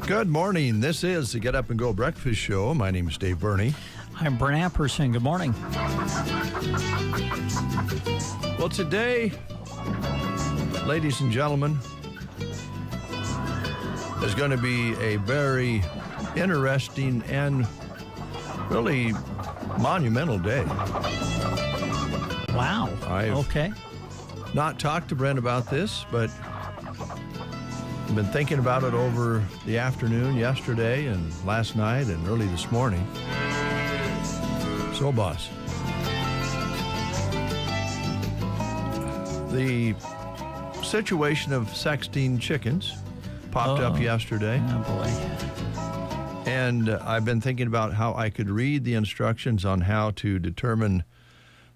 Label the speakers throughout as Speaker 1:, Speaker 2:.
Speaker 1: Good morning. This is the Get Up and Go Breakfast Show. My name is Dave Burney.
Speaker 2: I'm Brent Apperson. Good morning.
Speaker 1: Well, today, ladies and gentlemen, is going to be a very interesting and really monumental day.
Speaker 2: Wow. Okay.
Speaker 1: Not talked to Brent about this, but I've been thinking about it over the afternoon yesterday and last night and early this morning. So, boss, the situation of sexting chickens popped up yesterday.
Speaker 2: Oh, boy.
Speaker 1: And I've been thinking about how I could read the instructions on how to determine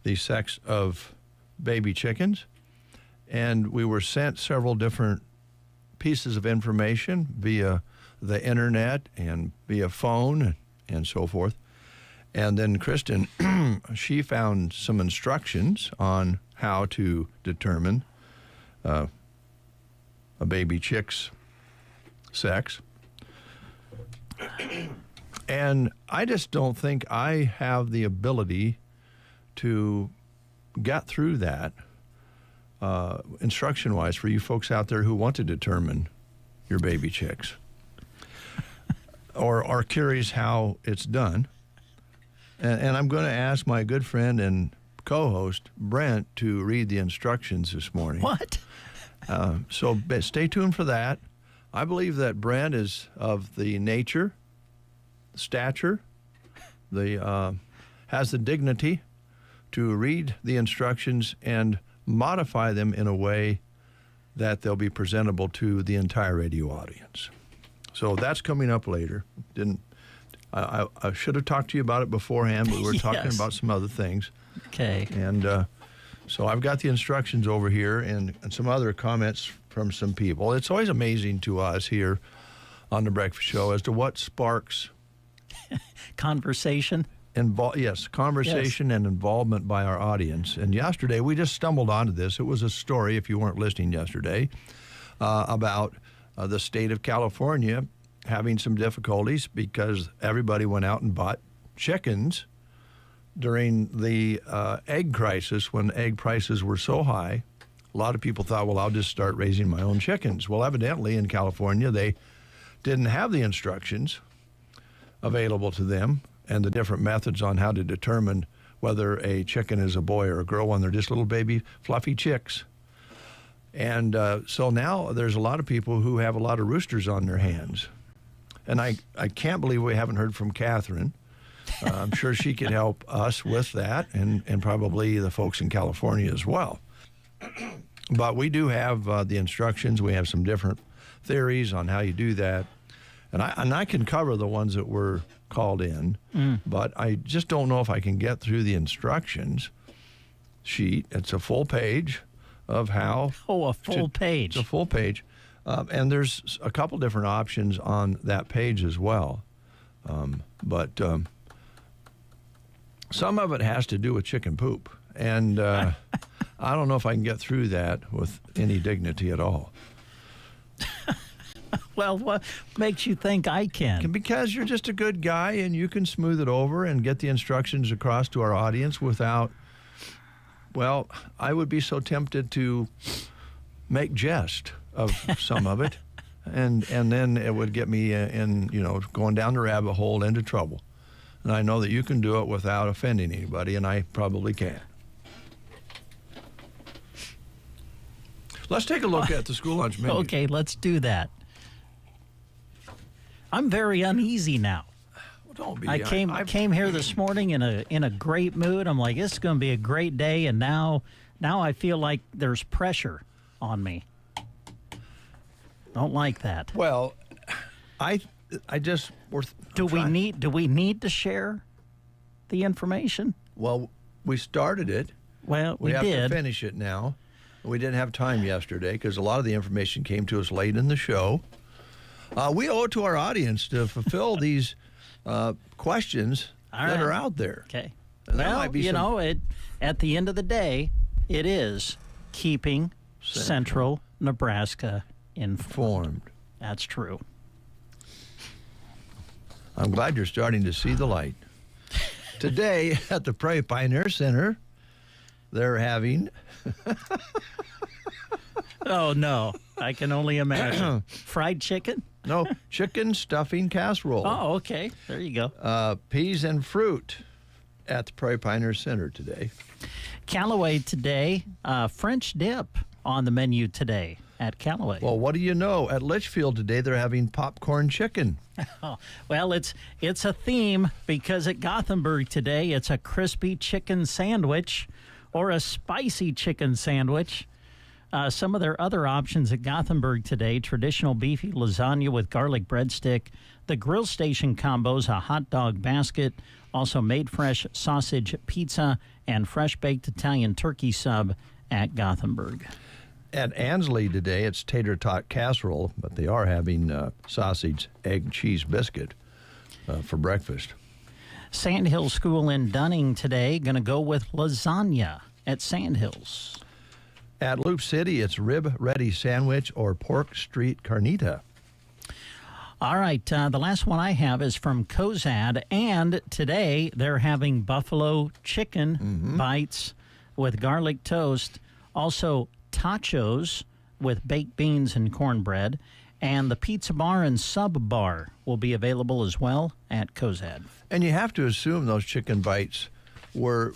Speaker 1: the sex of baby chickens. And we were sent several different pieces of information via the internet and via phone and so forth. And then Kristen, she found some instructions on how to determine a baby chick's sex. And I just don't think I have the ability to get through that instruction-wise for you folks out there who want to determine your baby chicks or are curious how it's done. And I'm going to ask my good friend and co-host, Brent, to read the instructions this morning.
Speaker 2: What?
Speaker 1: So stay tuned for that. I believe that Brent is of the nature, stature, has the dignity to read the instructions and modify them in a way that they'll be presentable to the entire radio audience. So that's coming up later. I should have talked to you about it beforehand, but we were talking about some other things.
Speaker 2: Okay.
Speaker 1: And so I've got the instructions over here and some other comments from some people. It's always amazing to us here on the Breakfast Show as to what sparks
Speaker 2: conversation.
Speaker 1: Conversation and involvement by our audience. And yesterday, we just stumbled onto this. It was a story, if you weren't listening yesterday, about the state of California having some difficulties because everybody went out and bought chickens during the egg crisis when egg prices were so high. A lot of people thought, well, I'll just start raising my own chickens. Well, evidently in California, they didn't have the instructions available to them and the different methods on how to determine whether a chicken is a boy or a girl when they're just little baby fluffy chicks. And so now there's a lot of people who have a lot of roosters on their hands. And I can't believe we haven't heard from Catherine. I'm sure she could help us with that and probably the folks in California as well. But we do have the instructions. We have some different theories on how you do that. And I can cover the ones that were called in, but I just don't know if I can get through the instructions sheet. It's a full page of how.
Speaker 2: Oh, a full page.
Speaker 1: It's a full page. And there's a couple different options on that page as well. But some of it has to do with chicken poop. And I don't know if I can get through that with any dignity at all.
Speaker 2: Well, what makes you think I can?
Speaker 1: Because you're just a good guy and you can smooth it over and get the instructions across to our audience without, well, I would be so tempted to make jest of some of it. And then it would get me in, going down the rabbit hole into trouble. And I know that you can do it without offending anybody, and I probably can. Let's take a look at the school lunch menu.
Speaker 2: Okay, let's do that. I'm very uneasy now.
Speaker 1: Well, don't be.
Speaker 2: I came here this morning in a great mood. I'm like, this is going to be a great day, and now I feel like there's pressure on me. Don't like that.
Speaker 1: Well, I just
Speaker 2: do we need to share the information?
Speaker 1: Well, we started it.
Speaker 2: Well, we
Speaker 1: have
Speaker 2: did
Speaker 1: to finish it now. We didn't have time yesterday because a lot of the information came to us late in the show. We owe it to our audience to fulfill these questions that are out there.
Speaker 2: Okay.
Speaker 1: And
Speaker 2: well, at the end of the day, it is keeping Central Nebraska informed. That's true.
Speaker 1: I'm glad you're starting to see the light. Today at the Prairie Pioneer Center, they're having...
Speaker 2: Oh, no. I can only imagine. Fried chicken?
Speaker 1: No, chicken stuffing casserole.
Speaker 2: Oh, okay. There you go.
Speaker 1: Peas and fruit at the Prairie Pioneer Center today.
Speaker 2: Callaway today, French dip on the menu today at Callaway.
Speaker 1: Well, what do you know? At Litchfield today, they're having popcorn chicken.
Speaker 2: Oh, well, it's a theme because at Gothenburg today, it's a crispy chicken sandwich or a spicy chicken sandwich. Some of their other options at Gothenburg today, traditional beefy lasagna with garlic breadstick, the grill station combos, a hot dog basket, also made fresh sausage pizza, and fresh baked Italian turkey sub at Gothenburg.
Speaker 1: At Ansley today, it's tater tot casserole, but they are having sausage, egg, and cheese biscuit for breakfast.
Speaker 2: Sandhill School in Dunning today, going to go with lasagna at Sandhills.
Speaker 1: At Loop City, it's rib-ready sandwich or pork street carnita.
Speaker 2: All right, the last one I have is from Cozad, and today they're having buffalo chicken bites with garlic toast, also tachos with baked beans and cornbread, and the pizza bar and sub bar will be available as well at Cozad.
Speaker 1: And you have to assume those chicken bites were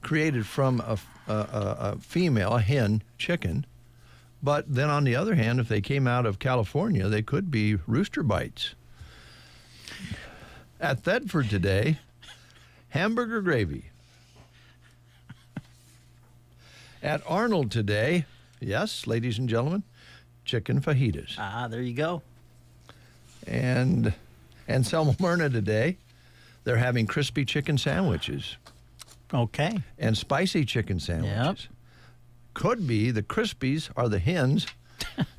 Speaker 1: created from a female, a hen chicken. But then on the other hand, if they came out of California, they could be rooster bites. At Thedford today, hamburger gravy. At Arnold today, yes, ladies and gentlemen, chicken fajitas.
Speaker 2: Ah, there you go.
Speaker 1: And Selma Myrna today, they're having crispy chicken sandwiches.
Speaker 2: Okay.
Speaker 1: And spicy chicken sandwiches.
Speaker 2: Yep.
Speaker 1: Could be the crispies are the hens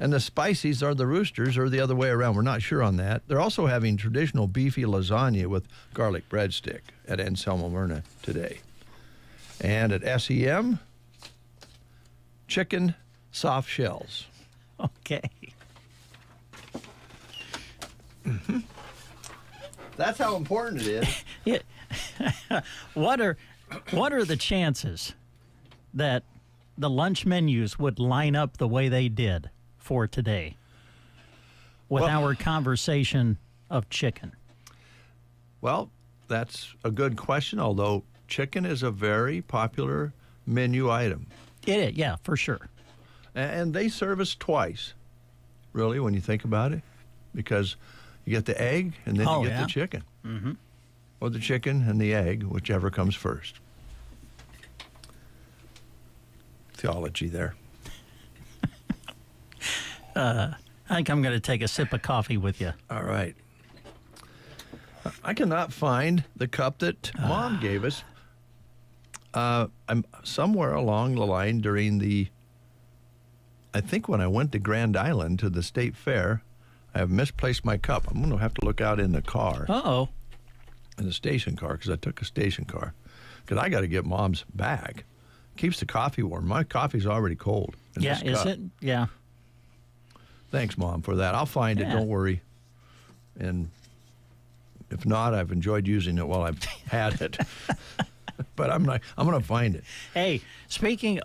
Speaker 1: and the spicies are the roosters, or the other way around. We're not sure on that. They're also having traditional beefy lasagna with garlic breadstick at Anselmo Myrna today. And at SEM, chicken soft shells.
Speaker 2: Okay.
Speaker 1: Mm-hmm. That's how important it is.
Speaker 2: What are the chances that the lunch menus would line up the way they did for today with our conversation of chicken?
Speaker 1: Well, that's a good question, although chicken is a very popular menu item.
Speaker 2: It is, yeah, for sure.
Speaker 1: And they serve us twice, really, when you think about it, because you get the egg and then you get the chicken.
Speaker 2: Mm-hmm.
Speaker 1: Or the chicken and the egg, whichever comes first. Theology there.
Speaker 2: I think I'm going to take a sip of coffee with you.
Speaker 1: All right. I cannot find the cup that Mom gave us. I'm somewhere along the line during I think when I went to Grand Island to the State Fair, I have misplaced my cup. I'm going to have to look out in the car.
Speaker 2: Uh-oh.
Speaker 1: In the station car, because I took a station car. Because I got to get Mom's bag. Keeps the coffee warm. My coffee's already cold.
Speaker 2: Yeah, is it? Yeah.
Speaker 1: Thanks, Mom, for that. I'll find it. Don't worry. And if not, I've enjoyed using it while I've had it. But I'm going to find it.
Speaker 2: Hey,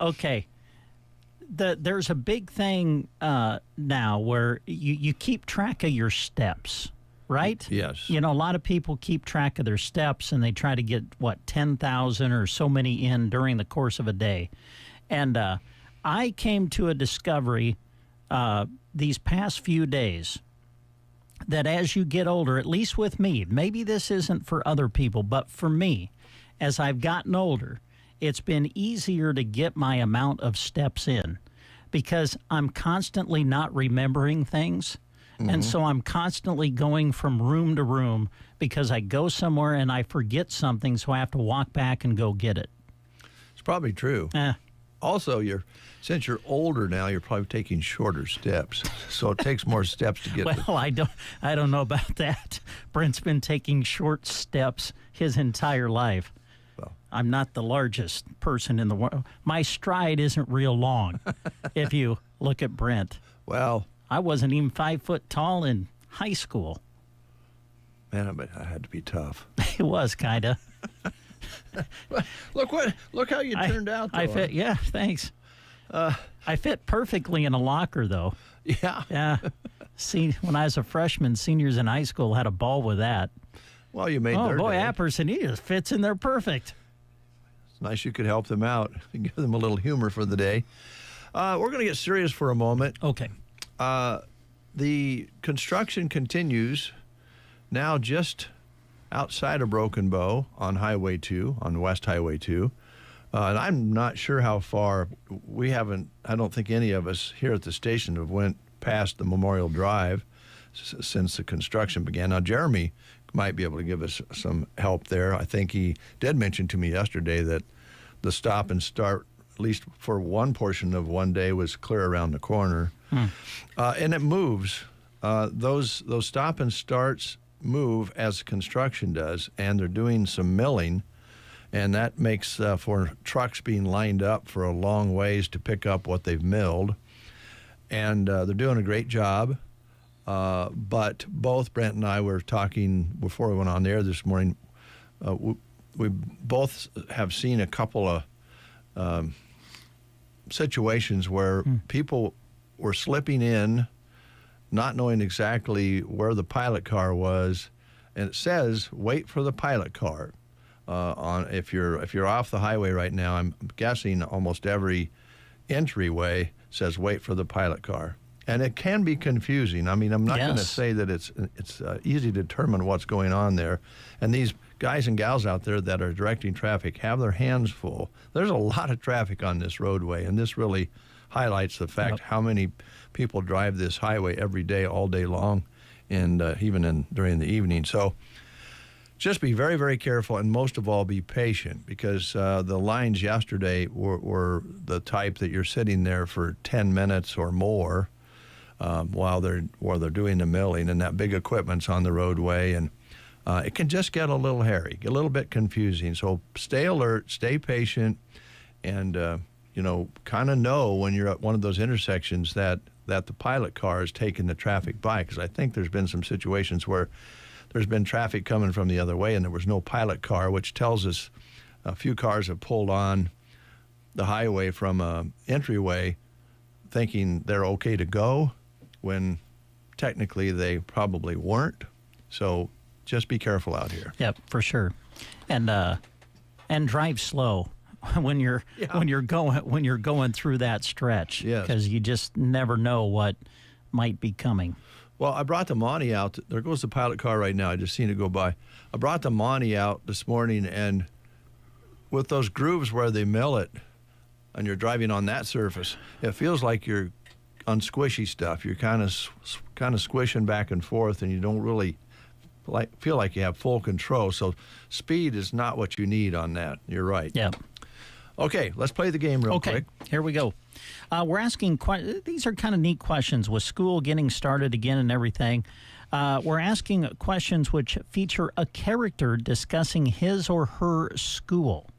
Speaker 2: okay. There's a big thing now where you keep track of your steps, right?
Speaker 1: Yes.
Speaker 2: You know, a lot of people keep track of their steps, and they try to get, 10,000 or so many in during the course of a day. And I came to a discovery these past few days that as you get older, at least with me, maybe this isn't for other people, but for me, as I've gotten older, it's been easier to get my amount of steps in because I'm constantly not remembering things. Mm-hmm. And so I'm constantly going from room to room because I go somewhere and I forget something, so I have to walk back and go get it.
Speaker 1: It's probably true. Also, since you're older now, you're probably taking shorter steps, so it takes more steps to get.
Speaker 2: Well, I don't know about that. Brent's been taking short steps his entire life.
Speaker 1: Well,
Speaker 2: I'm not the largest person in the world. My stride isn't real long. If you look at Brent,
Speaker 1: well,
Speaker 2: I wasn't even 5 foot tall in high school.
Speaker 1: Man, but that had to be tough.
Speaker 2: It was kind of.
Speaker 1: Look how you turned out, though.
Speaker 2: I fit. Yeah, thanks. I fit perfectly in a locker, though.
Speaker 1: Yeah.
Speaker 2: Yeah. See, when I was a freshman, seniors in high school had a ball with that.
Speaker 1: Well, you made their
Speaker 2: boy,
Speaker 1: day.
Speaker 2: Apperson, he just fits in there perfect.
Speaker 1: It's nice you could help them out and give them a little humor for the day. We're going to get serious for a moment.
Speaker 2: Okay.
Speaker 1: The construction continues now just outside of Broken Bow on Highway 2, on West Highway 2. And I'm not sure how far. I don't think any of us here at the station have went past the Memorial Drive since the construction began. Now, Jeremy might be able to give us some help there. I think he did mention to me yesterday that the stop and start, at least for one portion of one day, was clear around the corner. And it moves. Those stop and starts move as construction does, and they're doing some milling, and that makes for trucks being lined up for a long ways to pick up what they've milled. And they're doing a great job. But both Brent and I were talking before we went on the air this morning. We both have seen a couple of situations where people were slipping in, not knowing exactly where the pilot car was, and it says wait for the pilot car. If you're off the highway right now, I'm guessing almost every entryway says wait for the pilot car. And it can be confusing. I mean, I'm not going to say that it's easy to determine what's going on there. And these guys and gals out there that are directing traffic have their hands full. There's a lot of traffic on this roadway, and this really highlights the fact how many people drive this highway every day, all day long, and even during the evening. So just be very, very careful, and most of all, be patient, because the lines yesterday were the type that you're sitting there for 10 minutes or more while they're doing the milling, and that big equipment's on the roadway, and it can just get a little hairy, get a little bit confusing. So stay alert, stay patient, and kind of know when you're at one of those intersections that the pilot car is taking the traffic by, because I think there's been some situations where there's been traffic coming from the other way and there was no pilot car, which tells us a few cars have pulled on the highway from an entryway thinking they're okay to go when technically they probably weren't. So just be careful out here.
Speaker 2: Yep, for sure. And drive slow when you're going through that stretch, because you just never know what might be coming.
Speaker 1: Well, I brought the Monty out. There goes the pilot car right now. I just seen it go by. I brought the Monty out this morning, and with those grooves where they mill it, and you're driving on that surface, it feels like you're on squishy stuff. You're kind of squishing back and forth, and you don't really feel like you have full control. So speed is not what you need on that. You're right.
Speaker 2: Yeah.
Speaker 1: Okay, let's play the game real quick.
Speaker 2: Here we go. We're asking these are kind of neat questions with school getting started again and everything. We're asking questions which feature a character discussing his or her school.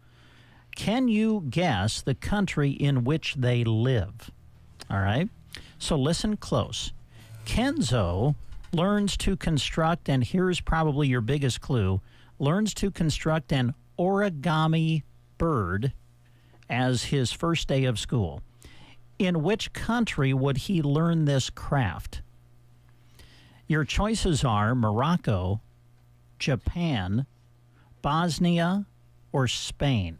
Speaker 2: Can you guess the country in which they live? All right. So listen close. Kenzo learns to construct, and here's probably your biggest clue, learns to construct an origami bird as his first day of school. In which country would he learn this craft? Your choices are Morocco, Japan, Bosnia, or Spain.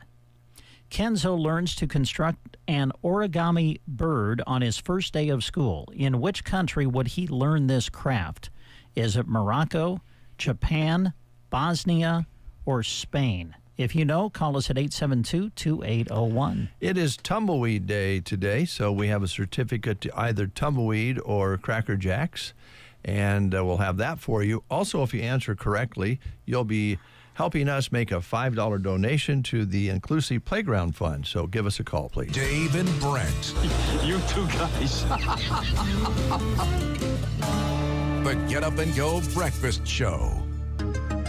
Speaker 2: Kenzo learns to construct an origami bird on his first day of school. In which country would he learn this craft? Is it Morocco, Japan, Bosnia, or Spain? If you know, call us at 872-2801.
Speaker 1: It is Tumbleweed Day today, so we have a certificate to either Tumbleweed or Cracker Jacks, and we'll have that for you. Also, if you answer correctly, you'll be helping us make a $5 donation to the Inclusive Playground Fund. So give us a call, please.
Speaker 3: Dave and Brent.
Speaker 4: You two guys.
Speaker 3: The Get Up and Go Breakfast Show.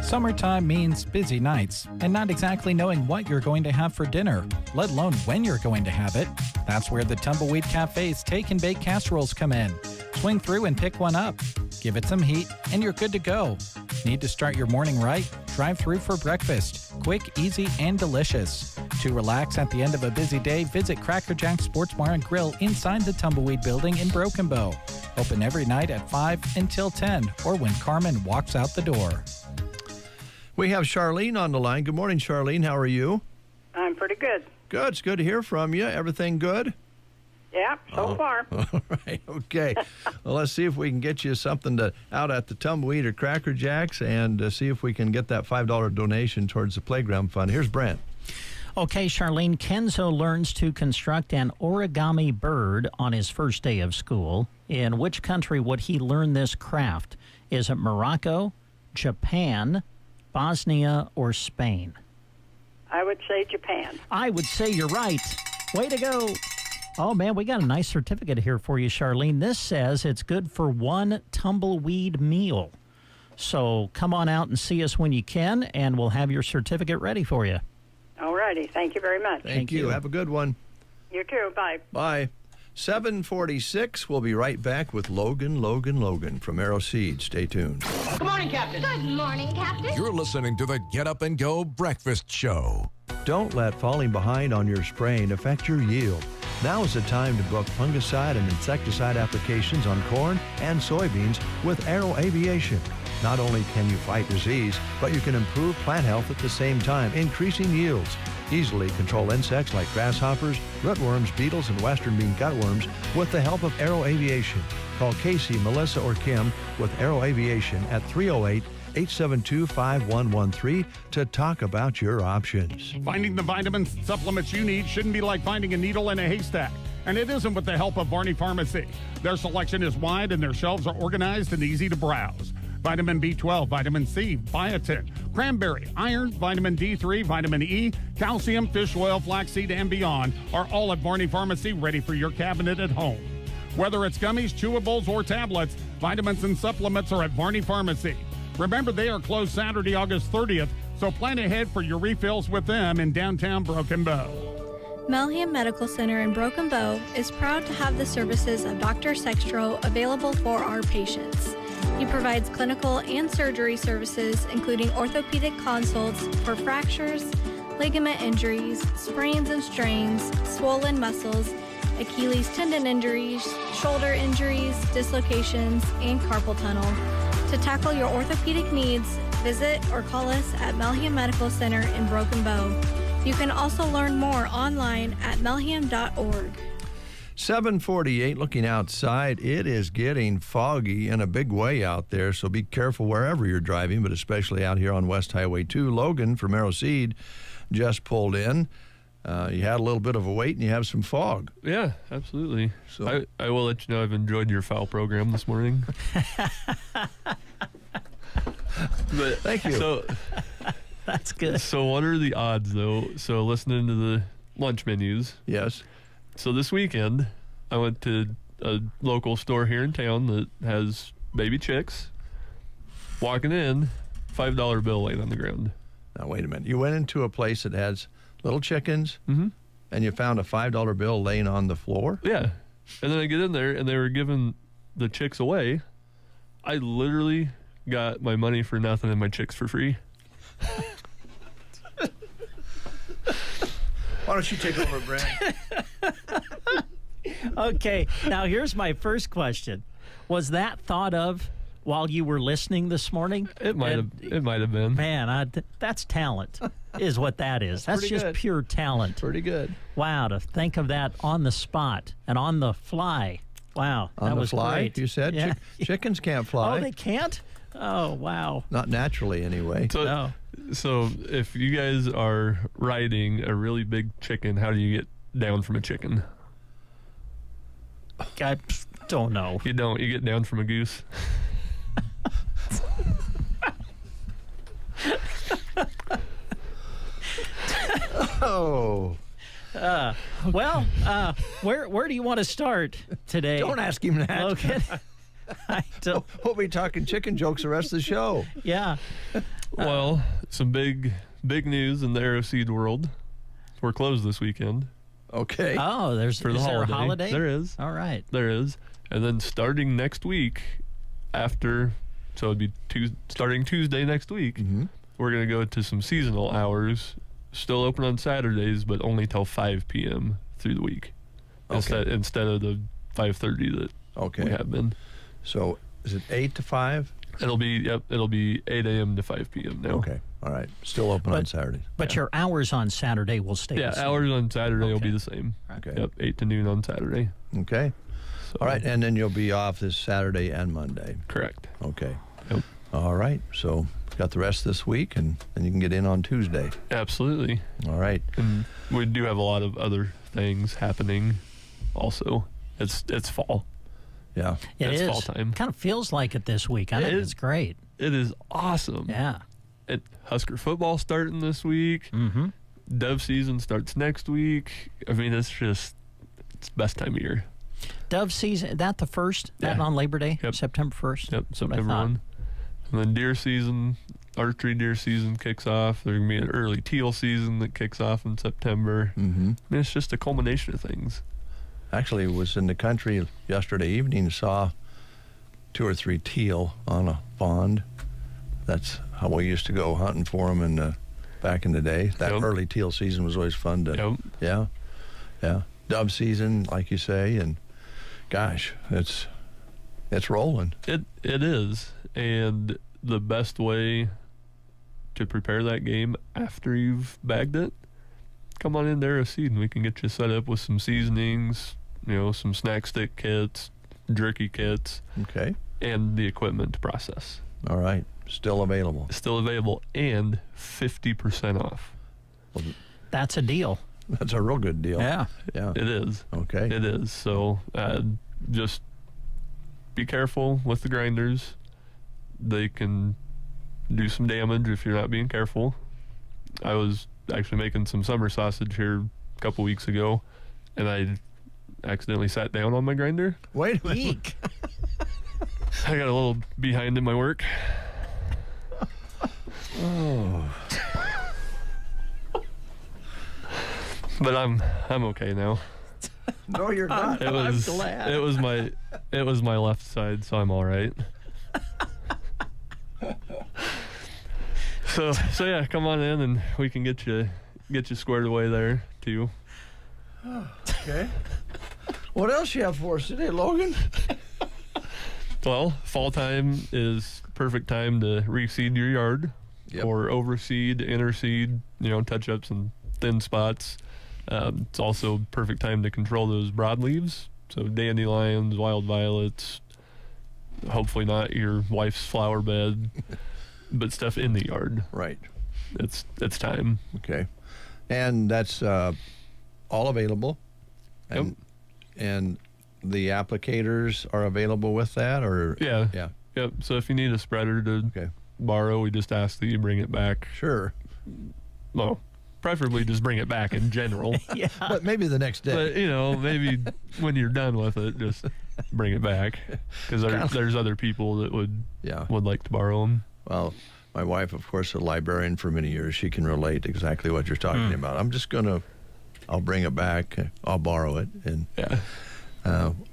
Speaker 5: Summertime means busy nights and not exactly knowing what you're going to have for dinner, let alone when you're going to have it. That's where the Tumbleweed Cafe's Take and Bake casseroles come in. Swing through and pick one up. Give it some heat, and you're good to go. Need to start your morning right? Drive through for breakfast. Quick, easy, and delicious. To relax at the end of a busy day, visit Cracker Jack Sports Bar and Grill inside the Tumbleweed Building in Broken Bow. Open every night at 5 until 10, or when Carmen walks out the door.
Speaker 1: We have Charlene on the line. Good morning, Charlene. How are you?
Speaker 6: I'm pretty good.
Speaker 1: Good. It's good to hear from you. Everything good?
Speaker 6: Yeah, so far.
Speaker 1: All right. Okay. Well, let's see if we can get you something out at the Tumbleweed or Cracker Jacks and see if we can get that $5 donation towards the playground fund. Here's Brent.
Speaker 2: Okay, Charlene, Kenzo learns to construct an origami bird on his first day of school. In which country would he learn this craft? Is it Morocco, Japan, Bosnia, or Spain?
Speaker 6: I would say Japan.
Speaker 2: I would say you're right. Way to go. Oh, man, we got a nice certificate here for you, Charlene. This says it's good for one tumbleweed meal. So come on out and see us when you can, and we'll have your certificate ready for you.
Speaker 6: All righty. Thank you very much.
Speaker 1: Thank you. Have a good one.
Speaker 6: You too. Bye.
Speaker 1: Bye. 7:46. We'll be right back with Logan from Arrow Seed. Stay tuned.
Speaker 7: Good morning, Captain. Good morning, Captain.
Speaker 3: You're listening to the Get Up and Go Breakfast Show.
Speaker 1: Don't let falling behind on your spraying affect your yield. Now is the time to book fungicide and insecticide applications on corn and soybeans with Arrow Aviation. Not only can you fight disease, but you can improve plant health at the same time, increasing yields. Easily control insects like grasshoppers, rootworms, beetles, and western bean cutworms with the help of Arrow Aviation. Call Casey, Melissa, or Kim with Arrow Aviation at 308-872-5113 to talk about your options.
Speaker 8: Finding the vitamins and supplements you need shouldn't be like finding a needle in a haystack. And it isn't with the help of Barney Pharmacy. Their selection is wide and their shelves are organized and easy to browse. Vitamin B12, vitamin C, biotin, cranberry, iron, vitamin D3, vitamin E, calcium, fish oil, flaxseed, and beyond are all at Barney Pharmacy, ready for your cabinet at home. Whether it's gummies, chewables, or tablets, vitamins and supplements are at Barney Pharmacy. Remember, they are closed Saturday, August 30th, so plan ahead for your refills with them in downtown Broken Bow.
Speaker 9: Melham Medical Center in Broken Bow is proud to have the services of Dr. Sextro available for our patients. He provides clinical and surgery services, including orthopedic consults for fractures, ligament injuries, sprains and strains, swollen muscles, Achilles tendon injuries, shoulder injuries, dislocations, and carpal tunnel. To tackle your orthopedic needs, visit or call us at Melham Medical Center in Broken Bow. You can also learn more online at melham.org.
Speaker 1: 7:48, looking outside, it is getting foggy in a big way out there, so be careful wherever you're driving, but especially out here on West Highway 2. Logan from Arrow Seed just pulled in. You had a little bit of a wait and you have some fog.
Speaker 10: Yeah, absolutely.
Speaker 1: So
Speaker 10: I will let you know I've enjoyed your foul program this morning. But,
Speaker 1: thank you.
Speaker 10: So
Speaker 2: That's good.
Speaker 10: So what are the odds, though? So listening to the lunch menus.
Speaker 1: Yes.
Speaker 10: So this weekend, I went to a local store here in town that has baby chicks. Walking in, $5 bill laying on the ground.
Speaker 1: Now, wait a minute. You went into a place that has little chickens, and you found a $5 bill laying on the floor?
Speaker 10: Yeah. And then I get in there, and they were giving the chicks away. I literally got my money for nothing and my chicks for free.
Speaker 1: Why don't you take over, Brad?
Speaker 2: Okay, now here's my first question. Was that thought of while you were listening this morning?
Speaker 10: It might have been.
Speaker 2: Man, that's talent, is what that is. That's just
Speaker 1: good.
Speaker 2: pure talent.
Speaker 1: Pretty good.
Speaker 2: Wow, to think of that on the spot and on the fly. Wow,
Speaker 1: On
Speaker 2: that
Speaker 1: the
Speaker 2: was
Speaker 1: fly,
Speaker 2: great.
Speaker 1: you said?
Speaker 2: Yeah.
Speaker 1: Chickens can't fly.
Speaker 2: Oh, they can't? Oh, wow.
Speaker 1: Not naturally, anyway.
Speaker 10: So if you guys are riding a really big chicken, how do you get down from a chicken?
Speaker 2: I don't know.
Speaker 10: You don't. You get down from a goose.
Speaker 1: Oh.
Speaker 2: Well, where do you want to start today?
Speaker 1: Don't ask him that.
Speaker 2: Logan? I don't.
Speaker 1: We'll be talking chicken jokes the rest of the show.
Speaker 2: Yeah.
Speaker 10: Well, some big news in the Arrow Seed world. We're closed this weekend.
Speaker 1: Okay.
Speaker 2: Oh,
Speaker 10: For the
Speaker 2: is there a
Speaker 10: holiday.
Speaker 2: holiday?
Speaker 10: There is.
Speaker 2: All right.
Speaker 10: There is. And then starting next week, after, so it'd be starting Tuesday next week, we're going to go to some seasonal hours, still open on Saturdays, but only till 5 p.m. through the week.
Speaker 1: Okay.
Speaker 10: Instead of the 5:30 that we have been.
Speaker 1: So is it 8 to 5?
Speaker 10: It'll be 8 a.m. to 5 p.m. now.
Speaker 1: Okay. All right. Still open on Saturdays.
Speaker 2: But your hours on Saturday will stay the same.
Speaker 10: Hours on Saturday will be the same.
Speaker 1: Okay.
Speaker 10: Yep, 8 to noon on Saturday.
Speaker 1: Okay.
Speaker 10: So,
Speaker 1: All right. And then you'll be off this Saturday and Monday.
Speaker 10: Correct.
Speaker 1: Okay.
Speaker 10: Yep.
Speaker 1: All right. So got the rest this week, and then you can get in on Tuesday.
Speaker 10: Absolutely.
Speaker 1: All right.
Speaker 10: And we do have a lot of other things happening also. It's fall.
Speaker 1: Yeah.
Speaker 2: It's
Speaker 10: fall time.
Speaker 2: Kind of feels like it this week. I think it's great.
Speaker 10: It is awesome.
Speaker 2: Yeah.
Speaker 10: Husker football starting this week.
Speaker 2: Mm-hmm.
Speaker 10: Dove season starts next week. I mean, it's best time of year.
Speaker 2: Dove season, that the first? That on Labor Day?
Speaker 10: Yep.
Speaker 2: September 1st?
Speaker 10: Yep, September 1. And then deer season, archery deer season kicks off. There's going to be an early teal season that kicks off in September.
Speaker 1: Mm-hmm.
Speaker 10: I mean, it's just a culmination of things.
Speaker 1: Actually, was in the country yesterday evening, saw 2 or 3 teal on a pond. That's how we used to go hunting for them back in the day. That early teal season was always fun to.
Speaker 10: Yep.
Speaker 1: Yeah. Dove season, like you say, and gosh, it's rolling.
Speaker 10: It is, and the best way to prepare that game after you've bagged it, come on in there a seed, and we can get you set up with some seasonings, some snack stick kits, jerky kits,
Speaker 1: Okay.
Speaker 10: and the equipment to process.
Speaker 1: All right. Still available.
Speaker 10: Still available, and 50% off.
Speaker 2: That's a deal.
Speaker 1: That's a real good deal.
Speaker 2: Yeah.
Speaker 1: Yeah.
Speaker 10: It is.
Speaker 1: Okay.
Speaker 10: It is. So just be careful with the grinders. They can do some damage if you're not being careful. I was actually making some summer sausage here a couple weeks ago, and I accidentally sat down on my grinder.
Speaker 1: Wait a minute.
Speaker 10: I got a little behind in my work.
Speaker 1: Oh.
Speaker 10: But I'm okay now.
Speaker 1: No, you're not.
Speaker 10: It was
Speaker 2: I'm glad.
Speaker 10: it was my left side, so I'm all right. So yeah, come on in and we can get you squared away there too.
Speaker 1: Okay. What else you have for us today, Logan?
Speaker 10: Well, fall time is perfect time to reseed your yard, or overseed, interseed, touch up some thin spots. It's also perfect time to control those broadleaves, so dandelions, wild violets, hopefully not your wife's flower bed, but stuff in the yard.
Speaker 1: Right.
Speaker 10: It's time.
Speaker 1: Okay. And that's all available.
Speaker 10: Yep.
Speaker 1: And the applicators are available with that, or?
Speaker 10: Yeah.
Speaker 1: Yeah.
Speaker 10: Yep. So if you need a spreader to borrow, we just ask that you bring it back.
Speaker 1: Sure.
Speaker 10: Well, preferably just bring it back in general.
Speaker 2: Yeah.
Speaker 1: But maybe the next day.
Speaker 10: But, maybe when you're done with it, just bring it back. Because there's other people that would like to borrow them.
Speaker 1: Well, my wife, of course, a librarian for many years. She can relate exactly what you're talking about. I'm just I'll bring it back. I'll borrow it. And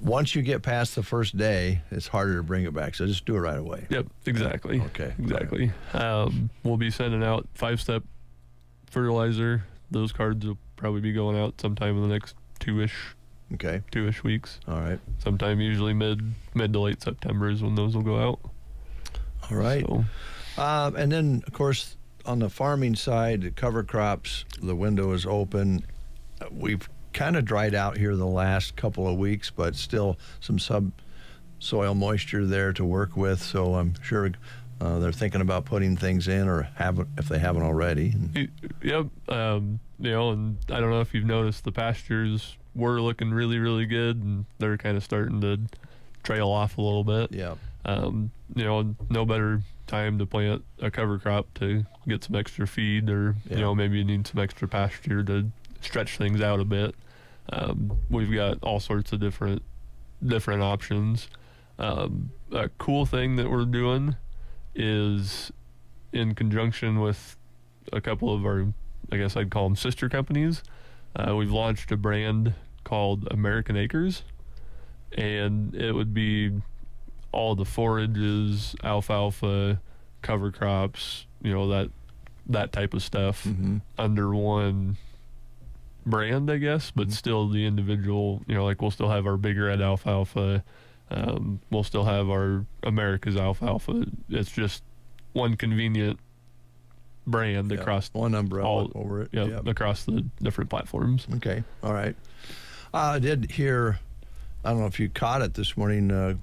Speaker 1: once you get past the first day, it's harder to bring it back. So just do it right away.
Speaker 10: Yep, exactly.
Speaker 1: Okay.
Speaker 10: Exactly. We'll be sending out 5-step fertilizer. Those cards will probably be going out sometime in the next two-ish weeks.
Speaker 1: All right.
Speaker 10: Sometime usually mid to late September is when those will go out.
Speaker 1: All right.
Speaker 10: So,
Speaker 1: and then, of course, on the farming side, cover crops, the window is open. We've kind of dried out here the last couple of weeks, but still some subsoil moisture there to work with. So I'm sure they're thinking about putting things in, or if they haven't already.
Speaker 10: Yep. And I don't know if you've noticed, the pastures were looking really, really good, and they're kind of starting to trail off a little bit.
Speaker 1: Yeah.
Speaker 10: No better time to plant a cover crop to get some extra feed, or maybe you need some extra pasture to stretch things out a bit. We've got all sorts of different options. A cool thing that we're doing is, in conjunction with a couple of our, I guess I'd call them sister companies, we've launched a brand called American Acres, and it would be all the forages, alfalfa, cover crops, that type of stuff under one brand, I guess, but still the individual, like we'll still have our Big Red alfalfa. We'll still have our America's alfalfa. It's just one convenient brand across
Speaker 1: one umbrella over it.
Speaker 10: Across the different platforms.
Speaker 1: Okay, all right. I did hear, I don't know if you caught it this morning,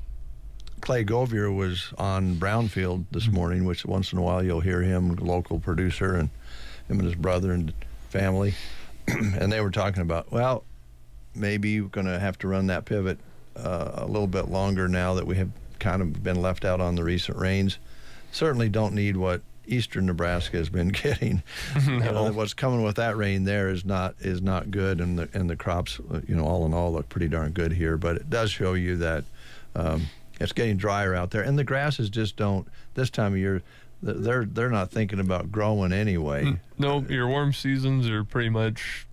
Speaker 1: Clay Govier was on Brownfield this morning, which once in a while you'll hear him, local producer, and him and his brother and family. And they were talking about, well, maybe we're going to have to run that pivot a little bit longer now that we have kind of been left out on the recent rains. Certainly don't need what eastern Nebraska has been getting. What's coming with that rain there is not good, and the crops, all in all, look pretty darn good here. But it does show you that it's getting drier out there, and the grasses just don't. This time of year, they're not thinking about growing anyway.
Speaker 10: No, your warm seasons are pretty much,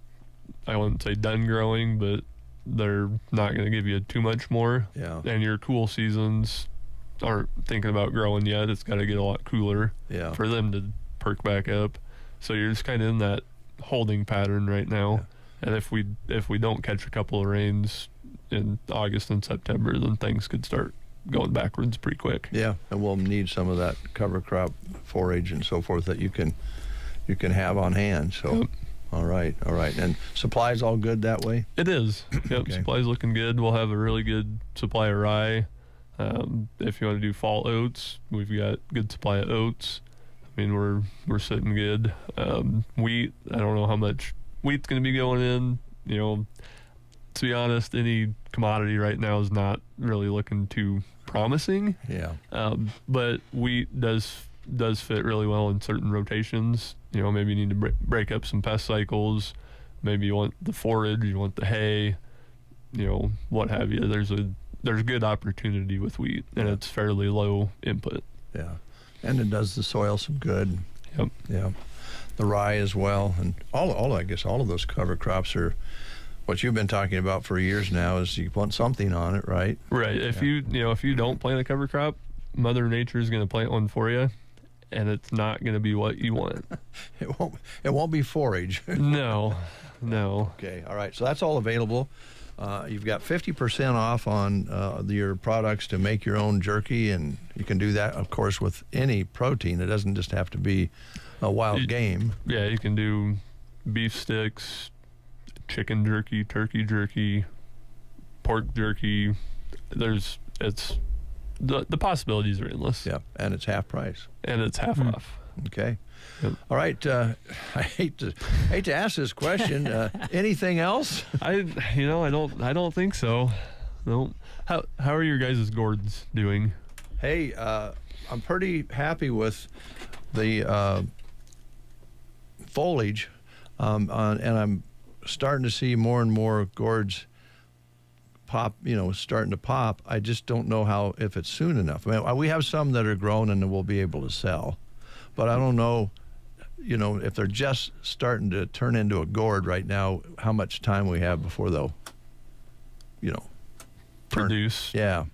Speaker 10: I wouldn't say done growing, but they're not going to give you too much more.
Speaker 1: Yeah.
Speaker 10: And your cool seasons aren't thinking about growing yet. It's got to get a lot cooler for them to perk back up. So you're just kind of in that holding pattern right now. Yeah. And if we don't catch a couple of rains in August and September, then things could start going backwards pretty quick.
Speaker 1: Yeah, and we'll need some of that cover crop forage and so forth that you can have on hand. So,
Speaker 10: yep.
Speaker 1: All right. And supplies all good that way?
Speaker 10: It is. Yep, okay. Supplies looking good. We'll have a really good supply of rye. If you want to do fall oats, we've got good supply of oats. I mean, we're sitting good. Wheat, I don't know how much wheat's going to be going in. To be honest, any commodity right now is not really looking too promising.
Speaker 1: Yeah.
Speaker 10: But wheat does fit really well in certain rotations. Maybe you need to break up some pest cycles. Maybe you want the forage, you want the hay, what have you. There's good opportunity with wheat, and it's fairly low input.
Speaker 1: Yeah, and it does the soil some good.
Speaker 10: Yep.
Speaker 1: Yeah, the rye as well, and I guess all of those cover crops are what you've been talking about for years now. Is you want something on it, right?
Speaker 10: Right. If you don't plant a cover crop, Mother Nature is going to plant one for you, and it's not going to be what you want.
Speaker 1: It won't be forage.
Speaker 10: No.
Speaker 1: Okay. All right. So that's all available. You've got 50% off on your products to make your own jerky, and you can do that, of course, with any protein. It doesn't just have to be a wild game.
Speaker 10: Yeah, you can do beef sticks, chicken jerky, turkey jerky, pork jerky. The possibilities are endless.
Speaker 1: Yeah, and it's half price.
Speaker 10: And it's half off.
Speaker 1: Okay.
Speaker 10: Yep.
Speaker 1: All right. I hate to ask this question. Anything else?
Speaker 10: I don't think so. No. How are your guys' gourds doing?
Speaker 1: Hey, I'm pretty happy with the foliage, and I'm starting to see more and more gourds pop. Starting to pop. I just don't know if it's soon enough. I mean, we have some that are grown and we'll be able to sell, but I don't know. If they're just starting to turn into a gourd right now, how much time we have before they'll,
Speaker 10: produce.
Speaker 1: Yeah.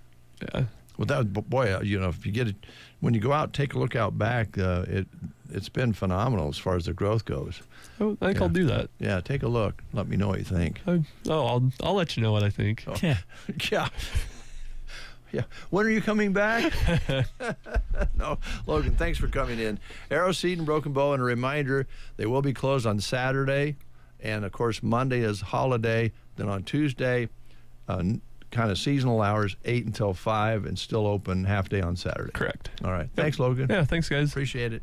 Speaker 10: Yeah.
Speaker 1: Well, if you get it, when you go out, take a look out back. It's been phenomenal as far as the growth goes.
Speaker 10: Oh, I think I'll do that.
Speaker 1: Yeah, take a look. Let me know what you think.
Speaker 10: I'll let you know what I think.
Speaker 1: Oh. Yeah. Yeah. When are you coming back? No, Logan, thanks for coming in. Arrow Seed and Broken Bow, and a reminder, they will be closed on Saturday, and of course Monday is holiday. Then on Tuesday, kind of seasonal hours, 8 until 5, and still open half day on Saturday.
Speaker 10: Correct.
Speaker 1: All right. Thanks, Logan.
Speaker 10: Yeah, thanks, guys.
Speaker 1: Appreciate it.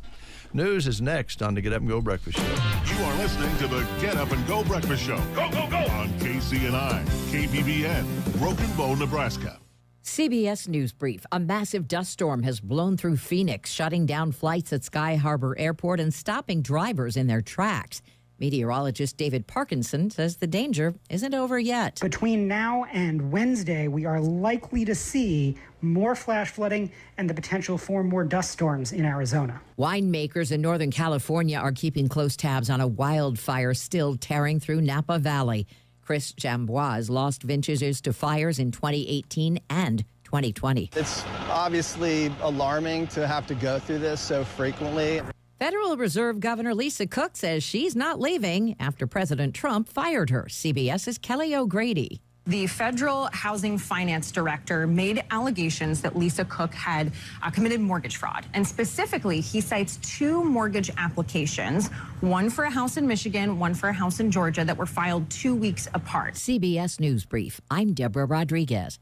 Speaker 1: News is next on the Get Up and Go Breakfast Show.
Speaker 11: You are listening to the Get Up and Go Breakfast Show. Go, go, go! On KCNI, KBBN, Broken Bow, Nebraska.
Speaker 12: CBS News Brief. A massive dust storm has blown through Phoenix, shutting down flights at Sky Harbor Airport and stopping drivers in their tracks. Meteorologist David Parkinson says the danger isn't over yet.
Speaker 13: Between now and Wednesday, we are likely to see more flash flooding and the potential for more dust storms in Arizona.
Speaker 12: Winemakers in Northern California are keeping close tabs on a wildfire still tearing through Napa Valley. Chris Jambois lost vintages to fires in 2018 and 2020.
Speaker 14: It's obviously alarming to have to go through this so frequently.
Speaker 12: Federal Reserve Governor Lisa Cook says she's not leaving after President Trump fired her. CBS's Kelly O'Grady.
Speaker 15: The federal housing finance director made allegations that Lisa Cook had committed mortgage fraud. And specifically, he cites 2 mortgage applications, one for a house in Michigan, one for a house in Georgia, that were filed 2 weeks apart.
Speaker 12: CBS News Brief. I'm Deborah Rodriguez.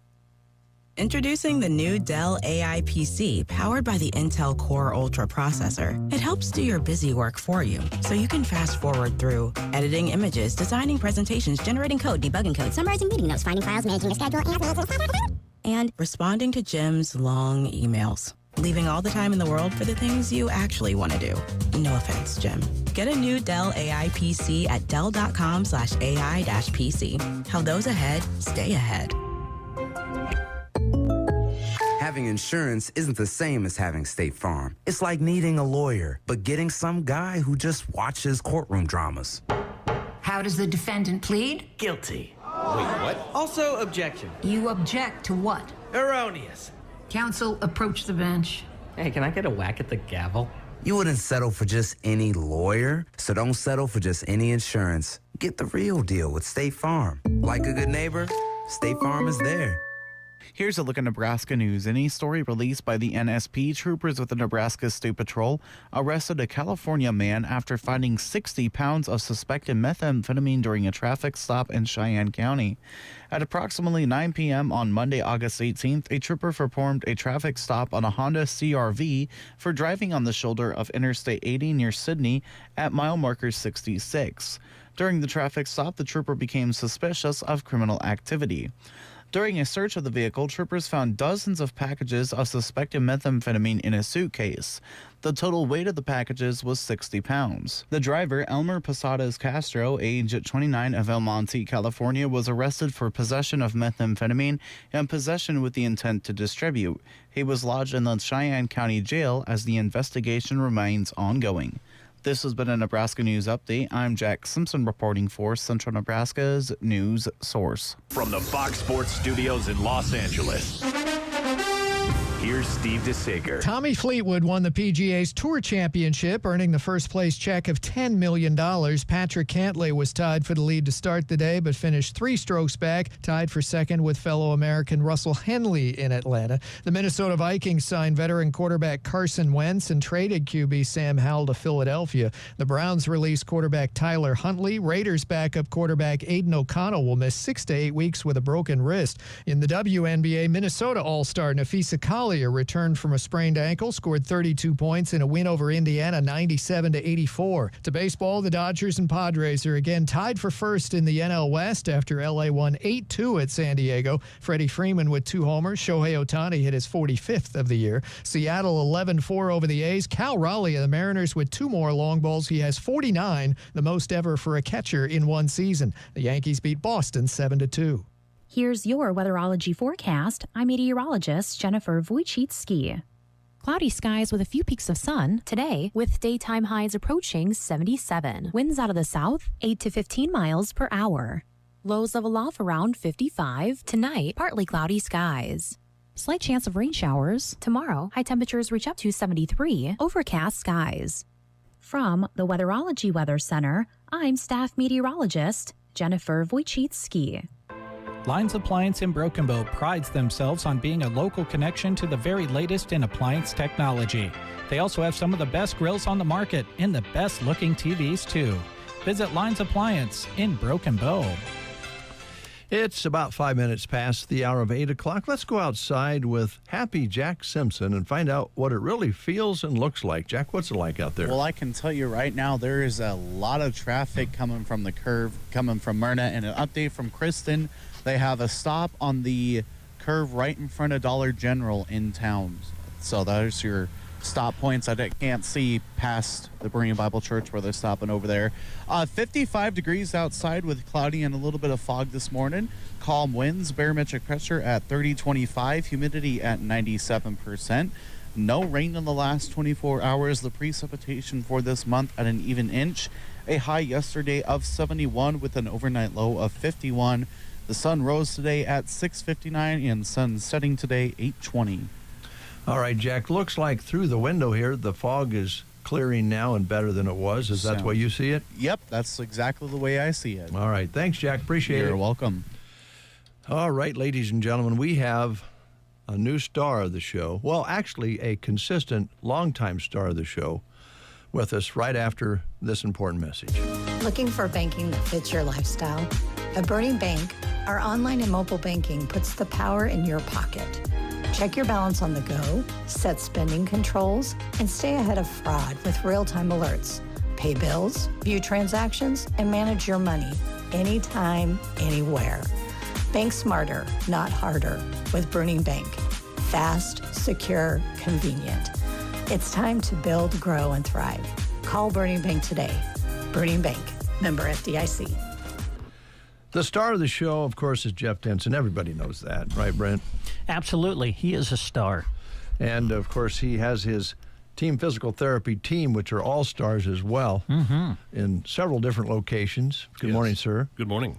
Speaker 16: Introducing the new Dell AI PC powered by the Intel Core Ultra processor. It helps do your busy work for you, so you can fast forward through editing images, designing presentations, generating code, debugging code, summarizing meeting notes, finding files, managing a schedule, and responding to Jim's long emails. Leaving all the time in the world for the things you actually want to do. No offense, Jim. Get a new Dell AI PC at dell.com/AI-PC. How those ahead stay ahead.
Speaker 17: Having insurance isn't the same as having State Farm. It's like needing a lawyer, but getting some guy who just watches courtroom dramas.
Speaker 18: How does the defendant plead?
Speaker 19: Guilty. Wait, what? Also, objection.
Speaker 18: You object to what?
Speaker 19: Erroneous.
Speaker 18: Counsel, approach the bench.
Speaker 19: Hey, can I get a whack at the gavel?
Speaker 17: You wouldn't settle for just any lawyer, so don't settle for just any insurance. Get the real deal with State Farm. Like a good neighbor, State Farm is there.
Speaker 20: Here's a look at Nebraska news. In a story released by the NSP, troopers with the Nebraska State Patrol arrested a California man after finding 60 pounds of suspected methamphetamine during a traffic stop in Cheyenne County. At approximately 9 p.m. on Monday, August 18th, a trooper performed a traffic stop on a Honda CR-V for driving on the shoulder of Interstate 80 near Sydney at mile marker 66. During the traffic stop, the trooper became suspicious of criminal activity. During a search of the vehicle, troopers found dozens of packages of suspected methamphetamine in a suitcase. The total weight of the packages was 60 pounds. The driver, Elmer Posadas Castro, age 29, of El Monte, California, was arrested for possession of methamphetamine and possession with the intent to distribute. He was lodged in the Cheyenne County Jail as the investigation remains ongoing. This has been a Nebraska News Update. I'm Jack Simpson reporting for Central Nebraska's news source.
Speaker 21: From the Fox Sports Studios in Los Angeles, here's Steve DeSager.
Speaker 22: Tommy Fleetwood won the PGA's Tour Championship, earning the first-place check of $10 million. Patrick Cantlay was tied for the lead to start the day, but finished 3 strokes back, tied for second with fellow American Russell Henley in Atlanta. The Minnesota Vikings signed veteran quarterback Carson Wentz and traded QB Sam Howell to Philadelphia. The Browns released quarterback Tyler Huntley. Raiders backup quarterback Aiden O'Connell will miss 6 to 8 weeks with a broken wrist. In the WNBA, Minnesota All-Star Nafisa Collier returned from a sprained ankle, scored 32 points in a win over Indiana, 97-84. To baseball, the Dodgers and Padres are again tied for first in the NL West after LA won 8-2 at San Diego. Freddie Freeman with 2 homers. Shohei Ohtani hit his 45th of the year. Seattle 11-4 over the A's. Cal Raleigh of the Mariners with 2 more long balls. He has 49, the most ever for a catcher in one season. The Yankees beat Boston 7-2.
Speaker 23: Here's your weatherology forecast. I'm meteorologist Jennifer Wojcicki. Cloudy skies with a few peaks of sun today, with daytime highs approaching 77. Winds out of the south, 8 to 15 miles per hour. Lows level off around 55. Tonight, partly cloudy skies. Slight chance of rain showers. Tomorrow, high temperatures reach up to 73. Overcast skies. From the Weatherology Weather Center, I'm staff meteorologist Jennifer Wojcicki.
Speaker 5: Lines Appliance in Broken Bow prides themselves on being a local connection to the very latest in appliance technology. They also have some of the best grills on the market and the best looking TVs too. Visit Lines Appliance in Broken Bow.
Speaker 1: It's about 5 minutes past the hour of 8 o'clock. Let's go outside with Happy Jack Simpson and find out what it really feels and looks like. Jack, what's it like out there?
Speaker 24: Well, I can tell you right now, there is a lot of traffic coming from the curve, coming from Myrna. And an update from Kristen, they have a stop on the curve right in front of Dollar General in town. So there's your stop points. I can't see past the Berean Bible Church where they're stopping over there. 55 degrees outside with cloudy and a little bit of fog this morning. Calm winds, barometric pressure at 30.25, humidity at 97%. No rain in the last 24 hours. The precipitation for this month at an even inch. A high yesterday of 71 with an overnight low of 51. The sun rose today at 6:59 and the sun setting today 8:20.
Speaker 1: All right, Jack, looks like through the window here, the fog is clearing now and better than it was. Is that the way you see it?
Speaker 24: Yep, that's exactly the way I see it.
Speaker 1: All right. Thanks, Jack. Appreciate it.
Speaker 24: You're welcome.
Speaker 1: All right, ladies and gentlemen, we have a new star of the show. Well, actually, a consistent, longtime star of the show with us right after this important message.
Speaker 3: Looking for banking that fits your lifestyle? At Burning Bank, our online and mobile banking puts the power in your pocket. Check your balance on the go, set spending controls, and stay ahead of fraud with real-time alerts. Pay bills, view transactions, and manage your money anytime, anywhere. Bank smarter, not harder, with Burning Bank. Fast, secure, convenient. It's time to build, grow, and thrive. Call Burning Bank today. Burning Bank, member FDIC.
Speaker 1: The star of the show, of course, is Jeff Denson. Everybody knows that, right, Brent?
Speaker 2: Absolutely. He is a star.
Speaker 1: And, of course, he has his team physical therapy team, which are all stars as well, in several different locations. Good morning, sir.
Speaker 4: Good morning.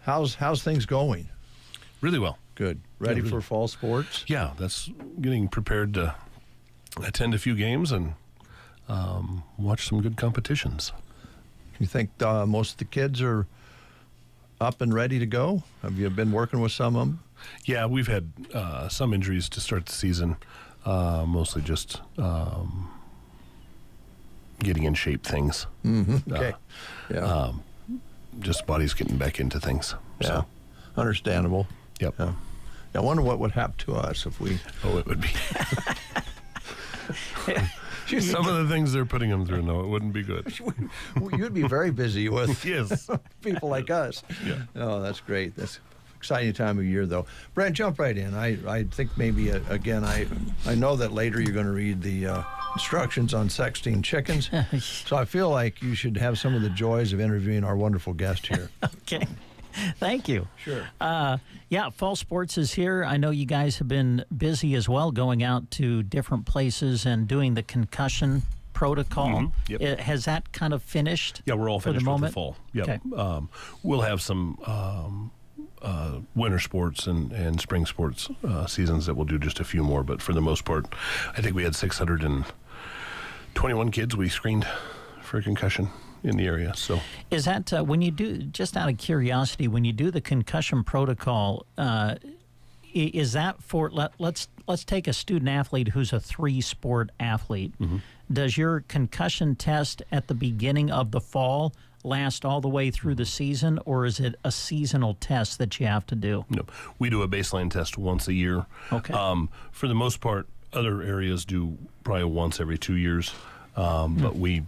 Speaker 1: How's things going?
Speaker 4: Really well.
Speaker 1: Good. Ready for fall sports?
Speaker 4: Yeah, that's getting prepared to attend a few games and watch some good competitions.
Speaker 1: You think most of the kids are up and ready to go? Have you been working with some of them?
Speaker 4: Yeah, we've had some injuries to start the season, mostly just getting in shape things.
Speaker 1: Okay. Yeah.
Speaker 4: Just bodies getting back into things.
Speaker 1: Yeah.
Speaker 4: So.
Speaker 1: Understandable.
Speaker 4: Yep.
Speaker 1: Yeah. I wonder what would happen to us if we...
Speaker 4: Oh, it would be... Some of the things they're putting them through, no, it wouldn't be good.
Speaker 1: You'd be very busy with
Speaker 4: yes.
Speaker 1: people like us.
Speaker 4: Yeah.
Speaker 1: Oh, that's great. That's an exciting time of year, though. Brent, jump right in. I think maybe, again, I know that later you're going to read the instructions on sexting chickens, so I feel like you should have some of the joys of interviewing our wonderful guest here.
Speaker 2: Okay. Thank you.
Speaker 1: Sure.
Speaker 2: Yeah, fall sports is here. I know you guys have been busy as well, going out to different places and doing the concussion protocol.
Speaker 4: Yep.
Speaker 2: Has that kind of finished?
Speaker 4: Yeah, we're all
Speaker 2: for the
Speaker 4: finished
Speaker 2: moment?
Speaker 4: with the fall. Yep.
Speaker 2: Okay.
Speaker 4: We'll have some winter sports and spring sports seasons that we'll do just a few more, but for the most part, I think we had 621 kids we screened for concussion in the area. So
Speaker 2: is that when you do, just out of curiosity, when you do the concussion protocol, is that for let's take a student athlete who's a 3-sport athlete? Does your concussion test at the beginning of the fall last all the way through the season, or is it a seasonal test that you have to do?
Speaker 4: No, we do a baseline test once a year.
Speaker 2: Okay.
Speaker 4: For the most part, other areas do probably once every 2 years, but we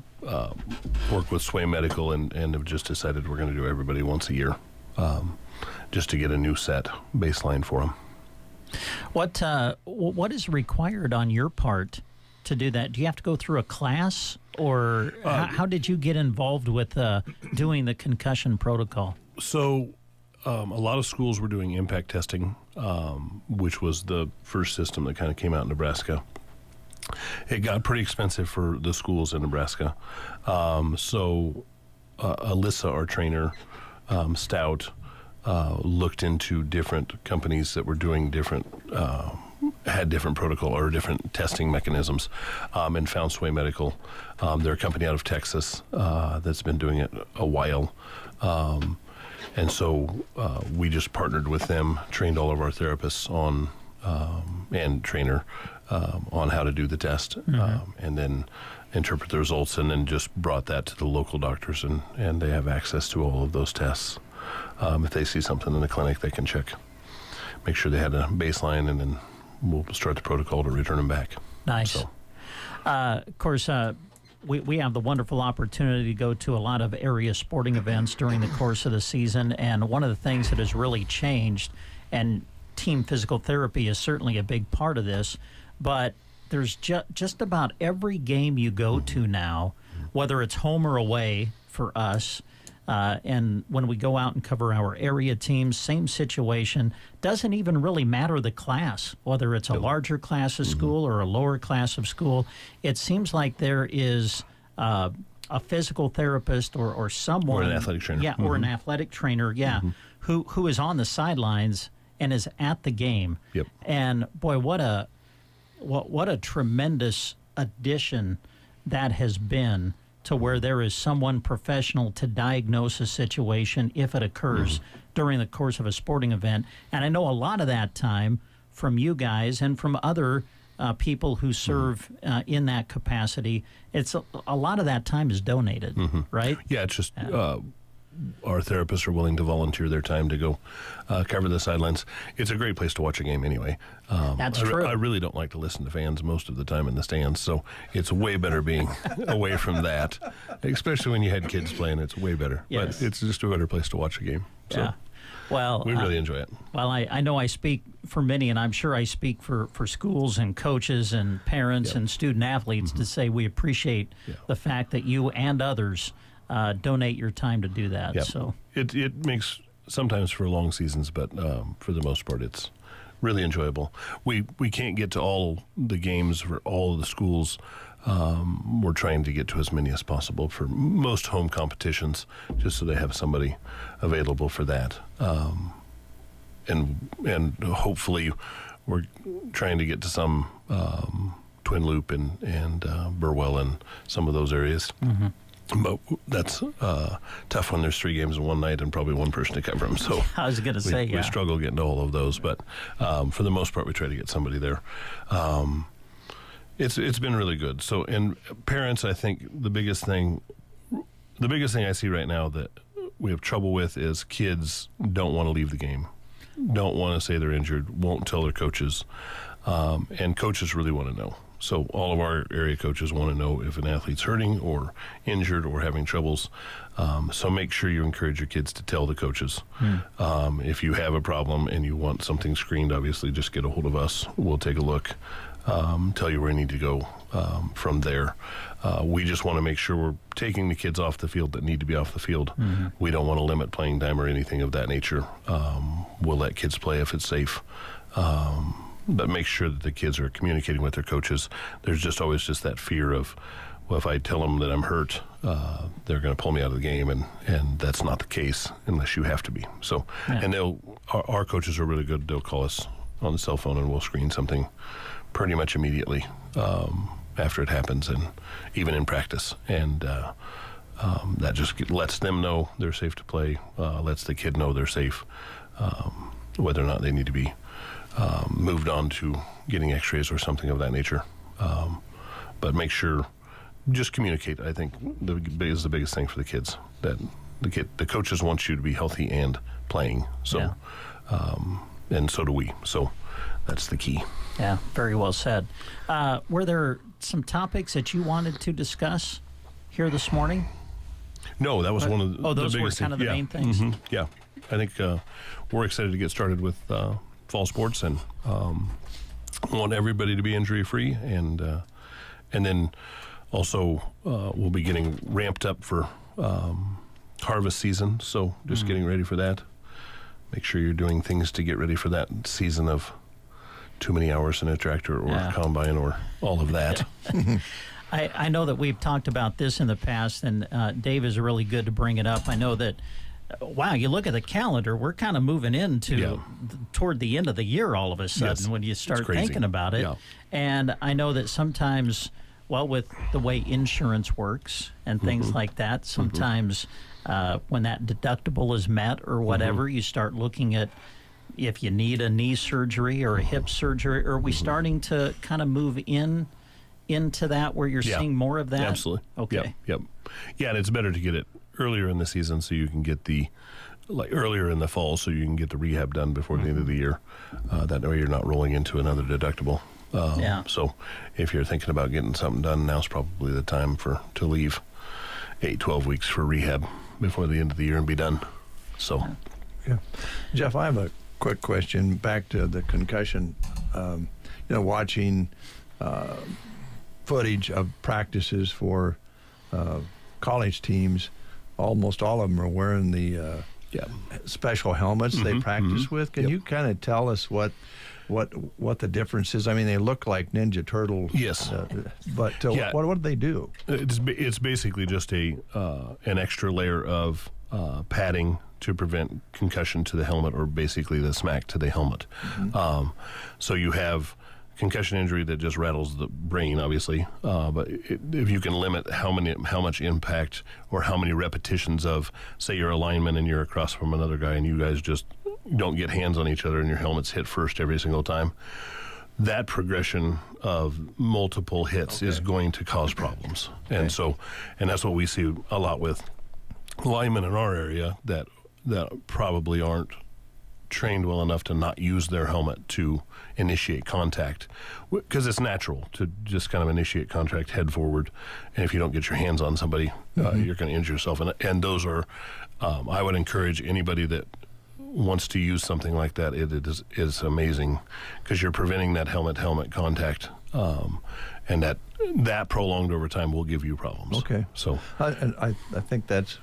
Speaker 4: work with Sway Medical and have just decided we're going to do everybody once a year, just to get a new set baseline for them.
Speaker 2: What is required on your part to do that? Do you have to go through a class, or how did you get involved with doing the concussion protocol?
Speaker 4: So a lot of schools were doing impact testing, which was the first system that kind of came out in Nebraska. It got pretty expensive for the schools in Nebraska. So Alyssa, our trainer, Stout, looked into different companies that were doing different, had different protocol or different testing mechanisms, and found Sway Medical. They're a company out of Texas that's been doing it a while. And so we just partnered with them, trained all of our therapists on, and trainer, on how to do the test, and then interpret the results, and then just brought that to the local doctors, and they have access to all of those tests. If they see something in the clinic, they can check, make sure they had a baseline, and then we'll start the protocol to return them back.
Speaker 2: Nice.
Speaker 4: So.
Speaker 2: Of course, we have the wonderful opportunity to go to a lot of area sporting events during the course of the season, and one of the things that has really changed, and team physical therapy is certainly a big part of this, but there's just about every game you go to now, whether it's home or away for us, and when we go out and cover our area teams, same situation. Doesn't even really matter the class, whether it's a larger class of school or a lower class of school. It seems like there is a physical therapist or someone,
Speaker 4: or an athletic trainer,
Speaker 2: yeah, or an athletic trainer, yeah, who is on the sidelines and is at the game.
Speaker 4: Yep.
Speaker 2: And boy, what a tremendous addition that has been, to where there is someone professional to diagnose a situation if it occurs during the course of a sporting event. And I know a lot of that time from you guys and from other people who serve in that capacity, it's a lot of that time is donated, right?
Speaker 4: Yeah, it's just our therapists are willing to volunteer their time to go cover the sidelines. It's a great place to watch a game anyway.
Speaker 2: That's true.
Speaker 4: I really don't like to listen to fans most of the time in the stands, so it's way better being away from that, especially when you had kids playing. It's way better.
Speaker 2: Yes.
Speaker 4: But it's just a better place to watch a game. So.
Speaker 2: Yeah. Well,
Speaker 4: we really enjoy it.
Speaker 2: Well, I know I speak for many, and I'm sure I speak for schools and coaches and parents and student athletes to say we appreciate the fact that you and others donate your time to do that.
Speaker 4: Yep.
Speaker 2: So
Speaker 4: it makes sometimes for long seasons, but for the most part, it's really enjoyable. We can't get to all the games for all of the schools. We're trying to get to as many as possible for most home competitions, just so they have somebody available for that. And hopefully we're trying to get to some Twin Loop and Burwell and some of those areas. But that's tough when there's 3 games in one night and probably one person to cover them. So
Speaker 2: I was going to say,
Speaker 4: we struggle getting to all of those, but for the most part, we try to get somebody there. It's been really good. So, and parents, I think the biggest thing I see right now that we have trouble with is kids don't want to leave the game, don't want to say they're injured, won't tell their coaches, and coaches really want to know. So all of our area coaches want to know if an athlete's hurting or injured or having troubles. So make sure you encourage your kids to tell the coaches. If you have a problem and you want something screened, obviously just get a hold of us. We'll take a look, tell you where you need to go from there. We just want to make sure we're taking the kids off the field that need to be off the field. We don't want to limit playing time or anything of that nature. We'll let kids play if it's safe. But make sure that the kids are communicating with their coaches. There's just always just that fear of, well, if I tell them that I'm hurt, they're going to pull me out of the game, and that's not the case unless you have to be. So, and our coaches are really good. They'll call us on the cell phone and we'll screen something pretty much immediately after it happens, and even in practice. And that just lets them know they're safe to play, lets the kid know they're safe, whether or not they need to be moved on to getting x-rays or something of that nature. But make sure, just communicate, I think, is the biggest thing for the kids, that the coaches want you to be healthy and playing. So, and so do we. So that's the key.
Speaker 2: Yeah, very well said. Were there some topics that you wanted to discuss here this morning?
Speaker 4: No, that was one of the
Speaker 2: those
Speaker 4: biggest
Speaker 2: were kind of the main things?
Speaker 4: Yeah. I think we're excited to get started with fall sports, and want everybody to be injury-free, and then also we'll be getting ramped up for harvest season, so just getting ready for that. Make sure you're doing things to get ready for that season of too many hours in a tractor or combine or all of that.
Speaker 2: I know that we've talked about this in the past, and Dave is really good to bring it up. I know that, wow, you look at the calendar, we're kind of moving into toward the end of the year all of a sudden when you start thinking about it. And I know that sometimes, well, with the way insurance works and things like that, sometimes when that deductible is met or whatever, you start looking at if you need a knee surgery or a hip surgery. Are we starting to kind of move into that where you're seeing more of that?
Speaker 4: Absolutely.
Speaker 2: Okay.
Speaker 4: Yep. Yeah, and it's better to get it earlier in the season so you can get earlier in the fall so you can get the rehab done before the end of the year. That way you're not rolling into another deductible. So if you're thinking about getting something done, now's probably the time to leave 8-12 weeks for rehab before the end of the year and be done. So,
Speaker 1: Jeff, I have a quick question back to the concussion. Watching footage of practices for college teams, almost all of them are wearing the special helmets they practice with. Can you kind of tell us what what the difference is? I mean, they look like Ninja Turtles.
Speaker 4: Yes.
Speaker 1: But what do they do?
Speaker 4: It's basically just an extra layer of padding to prevent concussion to the helmet, or basically the smack to the helmet. So you have concussion injury that just rattles the brain, obviously, but if you can limit how much impact or how many repetitions of, say you're a lineman and you're across from another guy and you guys just don't get hands on each other and your helmets hit first every single time, that progression of multiple hits is going to cause problems. And that's what we see a lot with linemen in our area that probably aren't trained well enough to not use their helmet to initiate contact, because it's natural to just kind of initiate contact head forward, and if you don't get your hands on somebody, you're going to injure yourself. And those are, I would encourage anybody that wants to use something like that. It is amazing, because you're preventing that helmet contact, and that prolonged over time will give you problems.
Speaker 1: Okay.
Speaker 4: So
Speaker 1: I think that's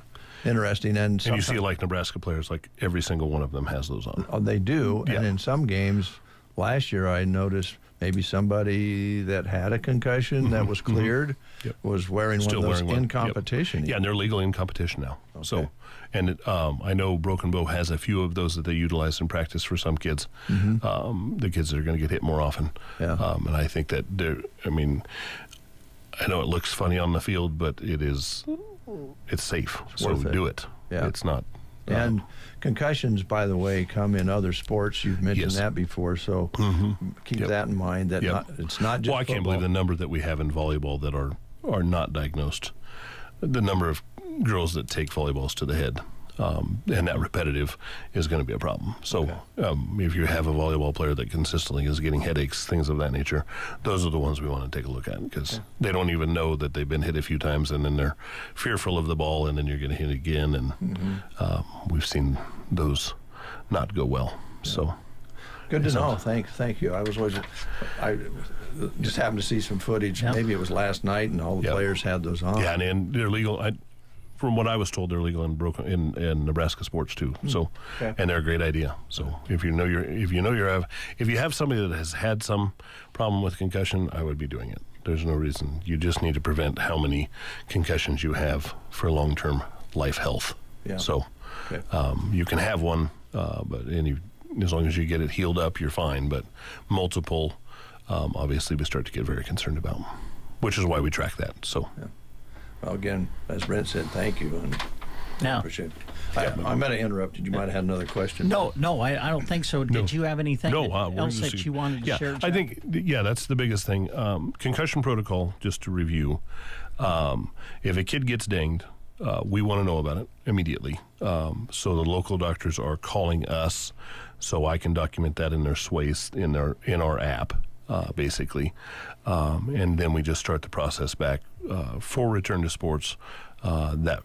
Speaker 1: interesting. And
Speaker 4: you see, like Nebraska players, like every single one of them has those on.
Speaker 1: Oh, they do.
Speaker 4: Yeah.
Speaker 1: And in some games last year, I noticed maybe somebody that had a concussion that was cleared was wearing
Speaker 4: Still
Speaker 1: one of those
Speaker 4: wearing one.
Speaker 1: in competition.
Speaker 4: Yeah, and they're legal in competition now.
Speaker 1: Okay.
Speaker 4: So, and I know Broken Bow has a few of those that they utilize in practice for some kids, the kids that are going to get hit more often.
Speaker 1: Yeah.
Speaker 4: And I think that I know it looks funny on the field, but it's safe. So
Speaker 1: worth it.
Speaker 4: Do it.
Speaker 1: Yeah.
Speaker 4: It's not.
Speaker 1: And concussions, by the way, come in other sports. You've mentioned that before, so keep that in mind. That it's not just
Speaker 4: Well, I can't believe the number that we have in volleyball that are not diagnosed. The number of girls that take volleyballs to the head, and that repetitive is going to be a problem. So if you have a volleyball player that consistently is getting headaches, things of that nature, those are the ones we want to take a look at, because they don't even know that they've been hit a few times, and then they're fearful of the ball, and then you're going to hit again, and we've seen those not go well. So
Speaker 1: good to know. Thank you. I just happened to see some footage. Maybe it was last night, and all the players had those on.
Speaker 4: Yeah, and they're legal. From what I was told, they're legal in Nebraska sports too. So, and they're a great idea. So if you have somebody that has had some problem with concussion, I would be doing it. There's no reason. You just need to prevent how many concussions you have for long-term life health.
Speaker 1: Yeah.
Speaker 4: So, you can have one, but as long as you get it healed up, you're fine. But multiple, obviously, we start to get very concerned about, which is why we track that. So.
Speaker 1: Yeah. Well, again, as Brent said, thank you. And
Speaker 2: Yeah.
Speaker 1: Appreciate it. I might have interrupted. You might have had another question.
Speaker 2: No, I don't think so. Did you have anything else that you wanted to share?
Speaker 4: I think, that's the biggest thing. Concussion protocol, just to review. If a kid gets dinged, we want to know about it immediately. So the local doctors are calling us, so I can document that in their SWACE, in our app. Basically, and then we just start the process back for return to sports. That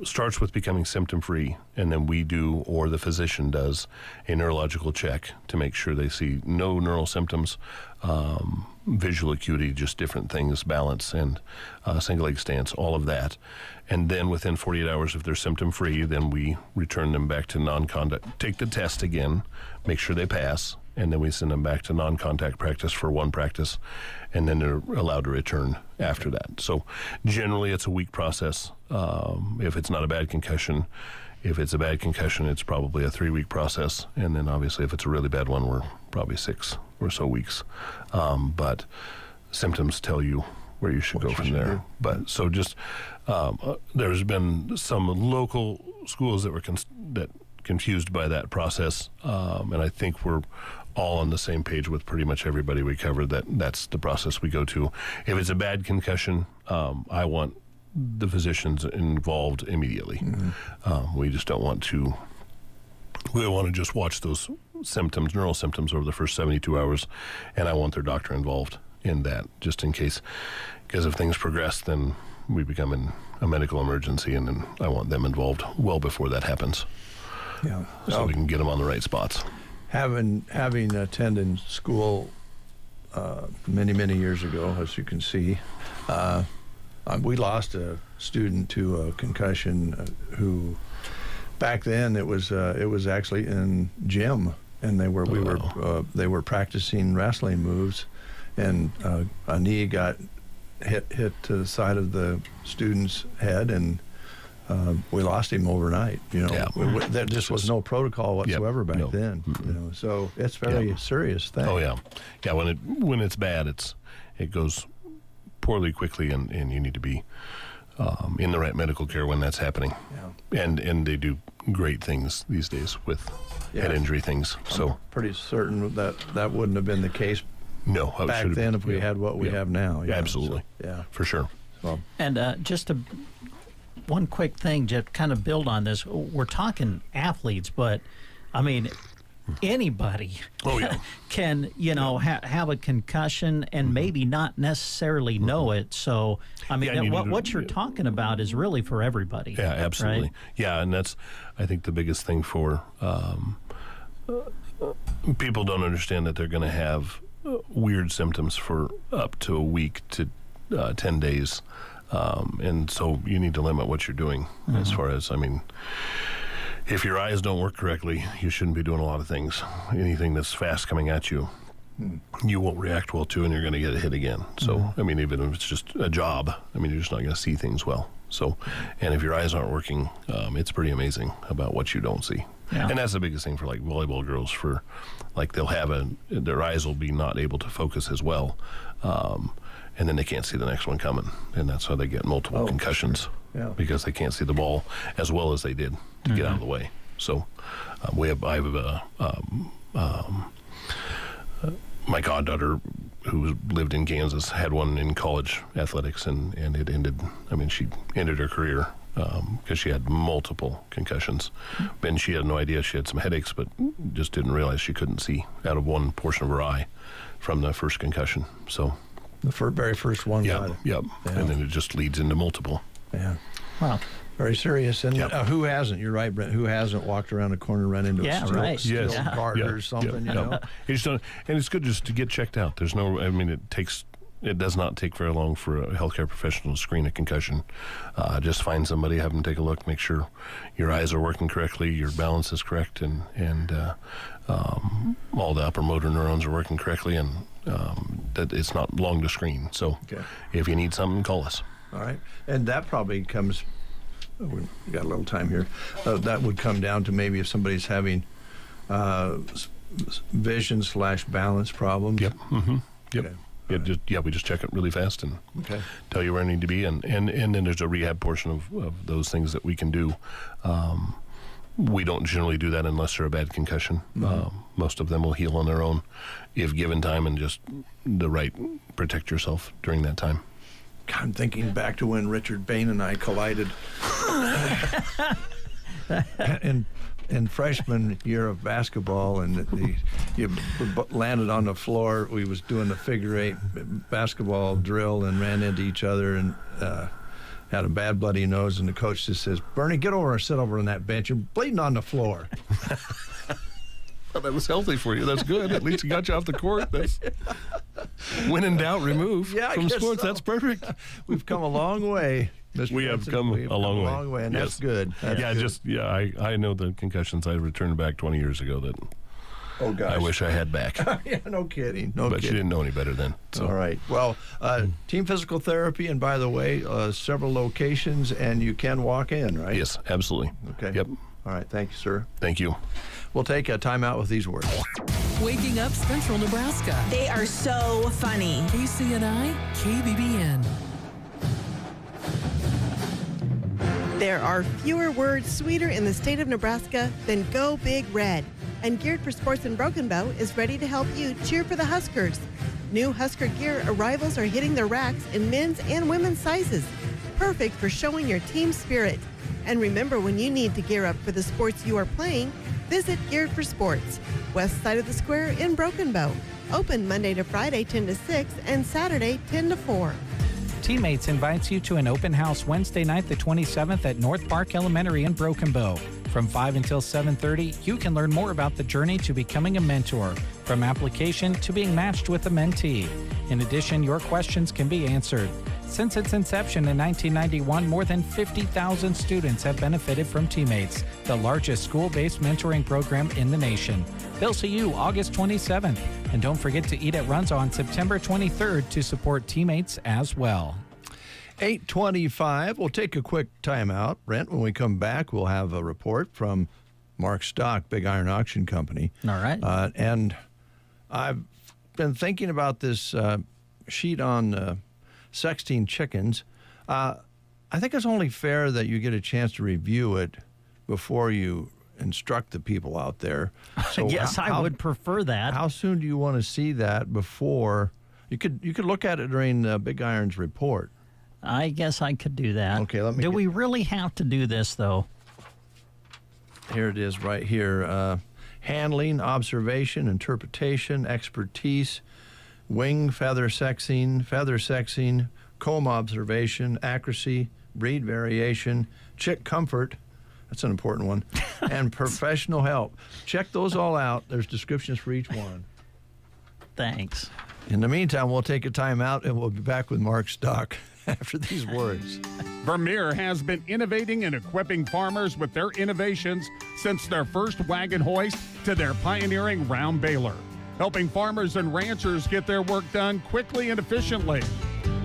Speaker 4: starts with becoming symptom-free, and then we do, or the physician does, a neurological check to make sure they see no neural symptoms, visual acuity, just different things, balance and single leg stance, all of that. And then within 48 hours, if they're symptom-free, then we return them back to non-contact, take the test again, make sure they pass, and then we send them back to non-contact practice for one practice, and then they're allowed to return after that. So generally it's a week process. If it's not a bad concussion, if it's a bad concussion, it's probably a 3-week process. And then obviously if it's a really bad one, we're probably 6 or so weeks. But symptoms tell you where you should go from there. But so just, there's been some local schools that were confused by that process. And I think we're all on the same page with pretty much everybody we covered, that's the process we go to. If it's a bad concussion, I want the physicians involved immediately. We just don't want to, we want to just watch those symptoms, neural symptoms, over the first 72 hours, and I want their doctor involved in that, just in case, because if things progress, then we become a medical emergency, and then I want them involved well before that happens.
Speaker 1: Yeah.
Speaker 4: So we can get them on the right spots.
Speaker 1: Having attended school many years ago, as you can see, we lost a student to a concussion who back then it was actually in gym and they were practicing wrestling moves, and a knee got hit to the side of the student's head, and we lost him overnight. There just was no protocol whatsoever back then. So it's a very serious thing.
Speaker 4: Oh yeah. When it's bad, it goes poorly quickly, and you need to be in the right medical care when that's happening. And they do great things these days with head injury things. So
Speaker 1: I'm pretty certain that wouldn't have been the case.
Speaker 4: No,
Speaker 1: back then if we had what we have now.
Speaker 4: Absolutely.
Speaker 1: So,
Speaker 4: for sure.
Speaker 1: Well,
Speaker 2: and just one quick thing to kind of build on this. We're talking athletes, but I mean, anybody can, have a concussion and maybe not necessarily know it. So, I mean, what you're talking about is really for everybody.
Speaker 4: Yeah, absolutely.
Speaker 2: Right?
Speaker 4: Yeah, and that's, I think, the biggest thing for people don't understand that they're going to have weird symptoms for up to a week to 10 days. And so you need to limit what you're doing as far as, I mean, if your eyes don't work correctly, you shouldn't be doing a lot of things. Anything that's fast coming at you, you won't react well to, and you're going to get hit again. So, I mean, even if it's just a job, I mean, you're just not going to see things well. So, and if your eyes aren't working, it's pretty amazing about what you don't see.
Speaker 2: Yeah.
Speaker 4: And that's the biggest thing for like volleyball girls, for like they'll have their eyes will be not able to focus as well. And then they can't see the next one coming. And that's how they get multiple concussions.
Speaker 1: Yeah.
Speaker 4: Because they can't see the ball as well as they did to get out of the way. So my goddaughter, who lived in Kansas, had one in college athletics, and it ended, I mean, she ended her career because she had multiple concussions. And she had no idea. She had some headaches, but just didn't realize she couldn't see out of one portion of her eye from the first concussion. So
Speaker 1: the very first one.
Speaker 4: Yep.
Speaker 1: Yeah.
Speaker 4: And then it just leads into multiple.
Speaker 1: Yeah.
Speaker 2: Wow.
Speaker 1: Very serious. And who hasn't? You're right, Brent. Who hasn't walked around a corner, run into a steel cart or something? You know.
Speaker 4: You just don't, and it's good just to get checked out. There's no. I mean, it does not take very long for a healthcare professional to screen a concussion. Just find somebody, have them take a look, make sure your eyes are working correctly, your balance is correct, and all the upper motor neurons are working correctly, and that it's not long to screen. So if you need something, call us.
Speaker 1: All right. And that probably comes, we've got a little time here, that would come down to maybe if somebody's having vision/balance problems.
Speaker 4: Yep. Mm-hmm. Yep.
Speaker 1: Okay.
Speaker 4: We just check it really fast and tell you where I need to be. And then there's a rehab portion of those things that we can do. We don't generally do that unless they're a bad concussion. Most of them will heal on their own if given time and just protect yourself during that time.
Speaker 1: I'm thinking back to when Richard Bain and I collided in freshman year of basketball, and you landed on the floor. We was doing the figure 8 basketball drill and ran into each other and had a bad bloody nose, and the coach just says, "Bernie, get over and sit over on that bench. You're bleeding on the floor."
Speaker 4: Well, that was healthy for you. That's good. At least you got you off the court. That's when in doubt, remove from sports. So. That's perfect.
Speaker 1: We've come a long way.
Speaker 4: We have come a long
Speaker 1: way, and that's good.
Speaker 4: I know the concussions I returned back 20 years ago that I wish I had back.
Speaker 1: Yeah, no kidding.
Speaker 4: But you didn't know any better then. So.
Speaker 1: All right. Well, Team Physical Therapy, and by the way, several locations, and you can walk in, right?
Speaker 4: Yes, absolutely.
Speaker 1: Okay.
Speaker 4: Yep.
Speaker 1: All right. Thank you, sir.
Speaker 4: Thank you.
Speaker 1: We'll take a timeout with these words.
Speaker 6: Waking up Central Nebraska.
Speaker 7: They are so funny.
Speaker 6: KCNI, KBBN.
Speaker 8: There are fewer words sweeter in the state of Nebraska than Go Big Red. And Geared for Sports in Broken Bow is ready to help you cheer for the Huskers. New Husker gear arrivals are hitting their racks in men's and women's sizes. Perfect for showing your team spirit. And remember, when you need to gear up for the sports you are playing, visit Geared for Sports, west side of the square in Broken Bow. Open Monday to Friday 10 to 6 and Saturday 10 to 4.
Speaker 5: Teammates invites you to an open house Wednesday night the 27th at North Park Elementary in Broken Bow. From 5 until 7:30, you can learn more about the journey to becoming a mentor, from application to being matched with a mentee. In addition, your questions can be answered. Since its inception in 1991, more than 50,000 students have benefited from Teammates, the largest school-based mentoring program in the nation. They'll see you August 27th. And don't forget to eat at Runza on September 23rd to support Teammates as well.
Speaker 1: 8:25. We'll take a quick timeout. Brent, when we come back, we'll have a report from Mark Stock, Big Iron Auction Company.
Speaker 2: All right.
Speaker 1: And I've been thinking about this sheet on sexting chickens. I think it's only fair that you get a chance to review it before you instruct the people out there. So
Speaker 2: yes, I would prefer that.
Speaker 1: How soon do you want to see that before? You could look at it during Big Iron's report.
Speaker 2: I guess I could do that.
Speaker 1: Okay, let me.
Speaker 2: Do we really have to do this, though?
Speaker 1: Here it is right here. Handling, observation, interpretation, expertise, wing, feather sexing, comb observation, accuracy, breed variation, chick comfort. That's an important one. And professional help. Check those all out. There's descriptions for each one.
Speaker 2: Thanks.
Speaker 1: In the meantime, we'll take a time out and we'll be back with Mark Stock after these words.
Speaker 9: Vermeer has been innovating and equipping farmers with their innovations since their first wagon hoist to their pioneering round baler, helping farmers and ranchers get their work done quickly and efficiently.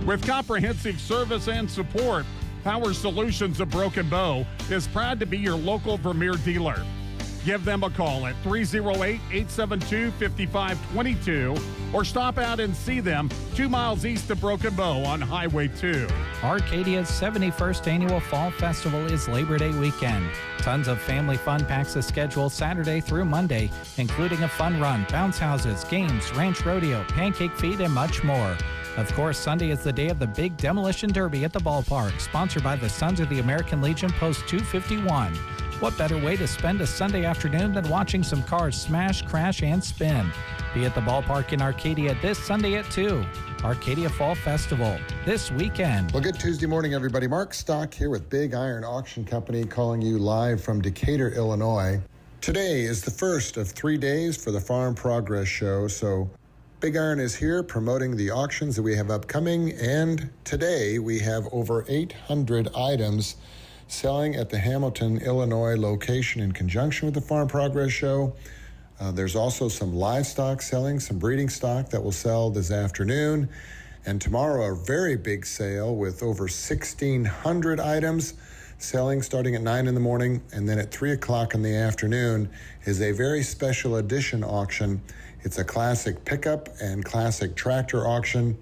Speaker 9: With comprehensive service and support, Power Solutions of Broken Bow is proud to be your local Vermeer dealer. Give them a call at 308-872-5522 or stop out and see them 2 miles east of Broken Bow on Highway 2.
Speaker 5: Arcadia's 71st Annual Fall Festival is Labor Day weekend. Tons of family fun packs the schedule Saturday through Monday, including a fun run, bounce houses, games, ranch rodeo, pancake feed, and much more. Of course, Sunday is the day of the big demolition derby at the ballpark, sponsored by the Sons of the American Legion Post 251. What better way to spend a Sunday afternoon than watching some cars smash, crash, and spin? Be at the ballpark in Arcadia this Sunday at 2. Arcadia Fall Festival, this weekend.
Speaker 10: Well, good Tuesday morning, everybody. Mark Stock here with Big Iron Auction Company calling you live from Decatur, Illinois. Today is the first of 3 days for the Farm Progress Show, so Big Iron is here promoting the auctions that we have upcoming, and today we have over 800 items selling at the Hamilton, Illinois location in conjunction with the Farm Progress Show. There's also some livestock selling, some breeding stock that will sell this afternoon. And tomorrow, a very big sale with over 1,600 items selling starting at 9 in the morning. And then at 3 o'clock in the afternoon is a very special edition auction. It's a classic pickup and classic tractor auction.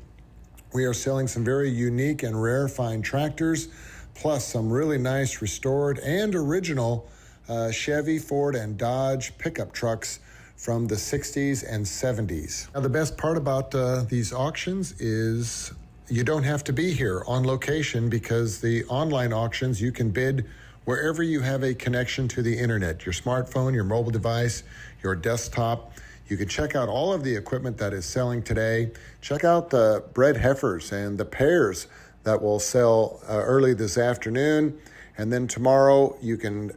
Speaker 10: We are selling some very unique and rare fine tractors, plus some really nice restored and original Chevy, Ford, and Dodge pickup trucks from the 60s and 70s. Now, the best part about these auctions is you don't have to be here on location, because the online auctions, you can bid wherever you have a connection to the internet, your smartphone, your mobile device, your desktop. You can check out all of the equipment that is selling today. Check out the bred heifers and the pairs that will sell early this afternoon. And then tomorrow you can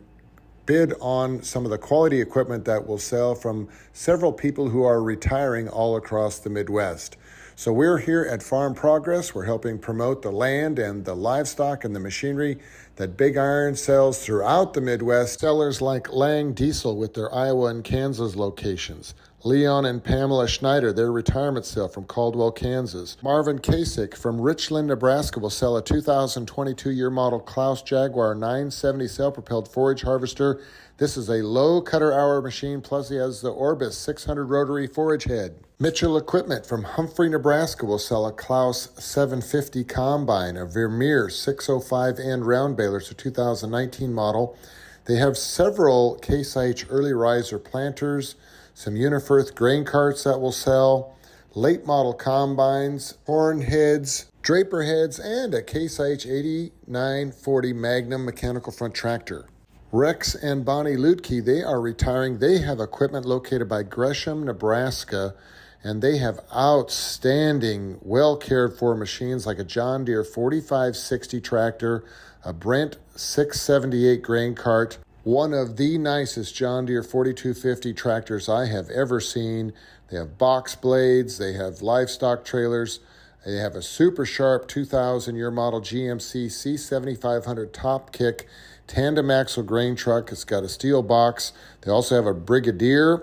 Speaker 10: bid on some of the quality equipment that will sell from several people who are retiring all across the Midwest. So we're here at Farm Progress. We're helping promote the land and the livestock and the machinery that Big Iron sells throughout the Midwest. Sellers like Lang Diesel with their Iowa and Kansas locations. Leon and Pamela Schneider, their retirement sale from Caldwell, Kansas. Marvin Kasich from Richland, Nebraska will sell a 2022 year model Klaus Jaguar 970 self-propelled forage harvester. This is a low cutter hour machine, plus he has the Orbis 600 rotary forage head. Mitchell Equipment from Humphrey, Nebraska will sell a Klaus 750 combine, a Vermeer 605N round baler, it's a 2019 model. They have several Case IH early riser planters, some Unifirth grain carts that will sell, late model combines, horn heads, draper heads, and a Case IH 8940 Magnum mechanical front tractor. Rex and Bonnie Lutke, they are retiring. They have equipment located by Gresham, Nebraska, and they have outstanding, well cared for machines like a John Deere 4560 tractor, a Brent 678 grain cart, one of the nicest John Deere 4250 tractors I have ever seen. They have box blades, they have livestock trailers, They have a super sharp 2000-year model GMC C7500 top kick tandem axle grain truck. It's got a steel box. They also have a Brigadier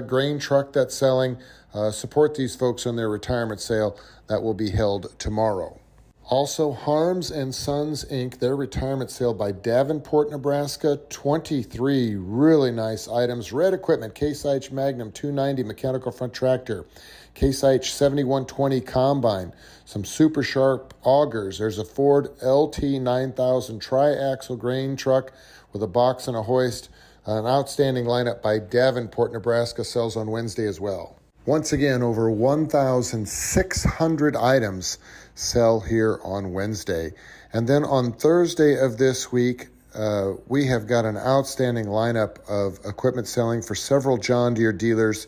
Speaker 10: grain truck that's selling. Support these folks on their retirement sale that will be held tomorrow. Also, Harms and Sons, Inc., their retirement sale by Davenport, Nebraska. 23 really nice items. Red equipment, Case IH Magnum 290 mechanical front tractor, Case IH 7120 combine, some super sharp augers. There's a Ford LT 9000 tri-axle grain truck with a box and a hoist. An outstanding lineup by Davenport, Nebraska, sells on Wednesday as well. Once again, over 1,600 items sell here on Wednesday. And then on Thursday of this week, we have got an outstanding lineup of equipment selling for several John Deere dealers.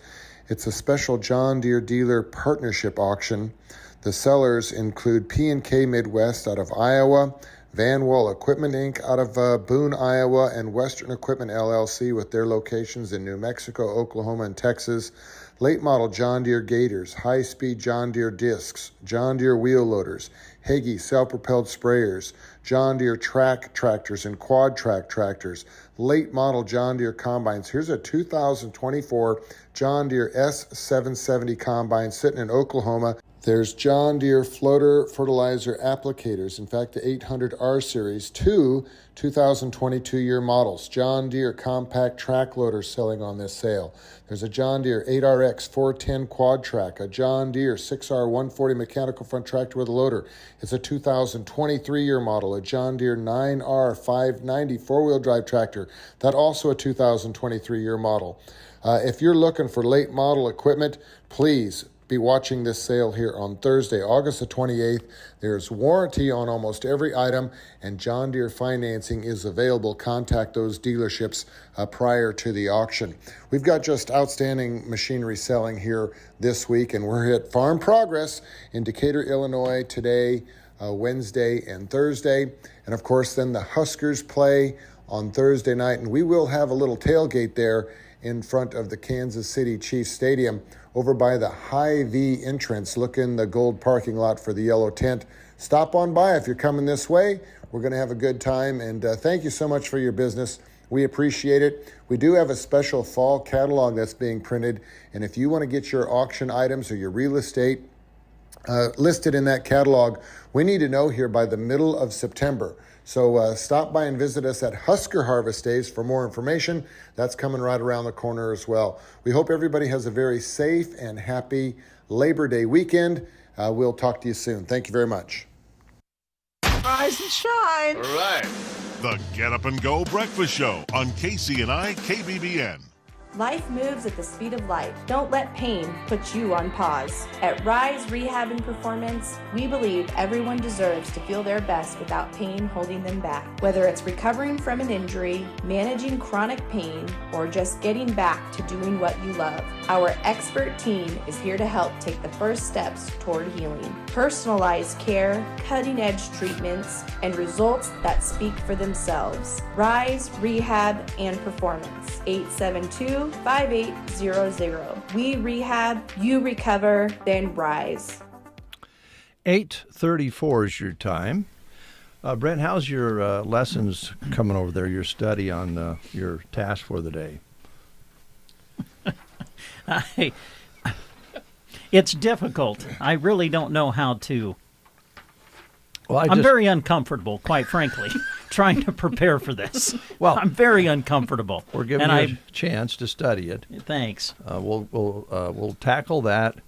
Speaker 10: It's a special John Deere dealer partnership auction. The sellers include P&K Midwest out of Iowa, Van Wall Equipment Inc. out of Boone, Iowa, and Western Equipment LLC with their locations in New Mexico, Oklahoma, and Texas. Late model John Deere Gators, high-speed John Deere discs, John Deere wheel loaders, Hagee self-propelled sprayers, John Deere track tractors and quad track tractors, late model John Deere combines. Here's a 2024 John Deere S770 combine sitting in Oklahoma. There's John Deere floater fertilizer applicators. In fact, the 800R series, two 2022-year models. John Deere compact track loaders selling on this sale. There's a John Deere 8RX 410 quad track, a John Deere 6R 140 mechanical front tractor with a loader. It's a 2023-year model, a John Deere 9R 590 four-wheel drive tractor. That also a 2023-year model. If you're looking for late model equipment, please be watching this sale here on Thursday, August the 28th. There's warranty on almost every item, and John Deere financing is available. Contact those dealerships prior to the auction. We've got just outstanding machinery selling here this week, and we're at Farm Progress in Decatur, Illinois today, Wednesday, and Thursday. And of course, then the Huskers play on Thursday night, and we will have a little tailgate there in front of the Kansas City Chiefs Stadium over by the Hy-Vee entrance. Look in the gold parking lot for the yellow tent. Stop on by if you're coming this way. We're going to have a good time, and thank you so much for your business. We appreciate it. We do have a special fall catalog that's being printed, and if you want to get your auction items or your real estate listed in that catalog, we need to know here by the middle of September. So stop by and visit us at Husker Harvest Days for more information. That's coming right around the corner as well. We hope everybody has a very safe and happy Labor Day weekend. We'll talk to you soon. Thank you very much.
Speaker 11: Rise and shine.
Speaker 13: All right.
Speaker 14: The Get Up and Go Breakfast Show on KCNI KBBN.
Speaker 15: Life moves at the speed of light. Don't let pain put you on pause. At Rise Rehab and Performance, we believe everyone deserves to feel their best without pain holding them back. Whether it's recovering from an injury, managing chronic pain, or just getting back to doing what you love, our expert team is here to help take the first steps toward healing. Personalized care, cutting-edge treatments, and results that speak for themselves. Rise Rehab and Performance, 872-5800. We rehab, you recover, then rise.
Speaker 1: 8:34 is your time. Brent, how's your lessons coming over there, your study on your task for the day?
Speaker 2: It's difficult. I really don't know how to.
Speaker 1: Well,
Speaker 2: I'm very uncomfortable, quite frankly, trying to prepare for this.
Speaker 1: Well,
Speaker 2: I'm very uncomfortable.
Speaker 1: We're giving you a chance to study it.
Speaker 2: Thanks.
Speaker 1: We'll tackle that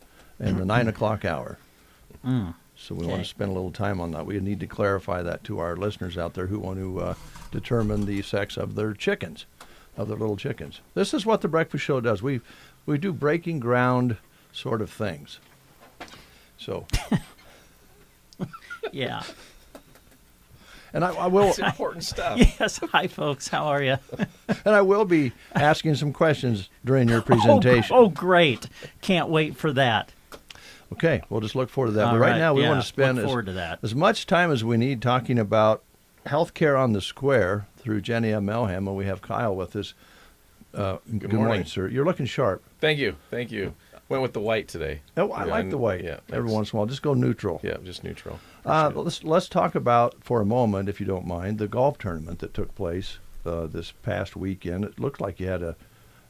Speaker 1: in the 9 o'clock hour. So we want to spend a little time on that. We need to clarify that to our listeners out there who want to determine the sex of their chickens, of their little chickens. This is what the Breakfast Show does. We do breaking ground sort of things. So.
Speaker 2: Yeah.
Speaker 1: And I will.
Speaker 13: It's important stuff.
Speaker 2: Yes. Hi, folks. How are you?
Speaker 1: And I will be asking some questions during your presentation.
Speaker 2: Oh, great. Can't wait for that.
Speaker 1: Okay. We'll just look forward to that.
Speaker 2: All
Speaker 1: but right
Speaker 2: right,
Speaker 1: now, we
Speaker 2: yeah,
Speaker 1: want to spend as much time as we need talking about healthcare on the square through Jenny M. Melham. And we have Kyle with us. Good morning, sir. You're looking sharp.
Speaker 13: Thank you. Thank you.
Speaker 12: Went with the white today.
Speaker 1: Oh, I like the white.
Speaker 12: Yeah,
Speaker 1: every once in a while, just go neutral.
Speaker 12: Yeah, just neutral.
Speaker 1: Let's talk about for a moment, if you don't mind, the golf tournament that took place this past weekend. It looked like you had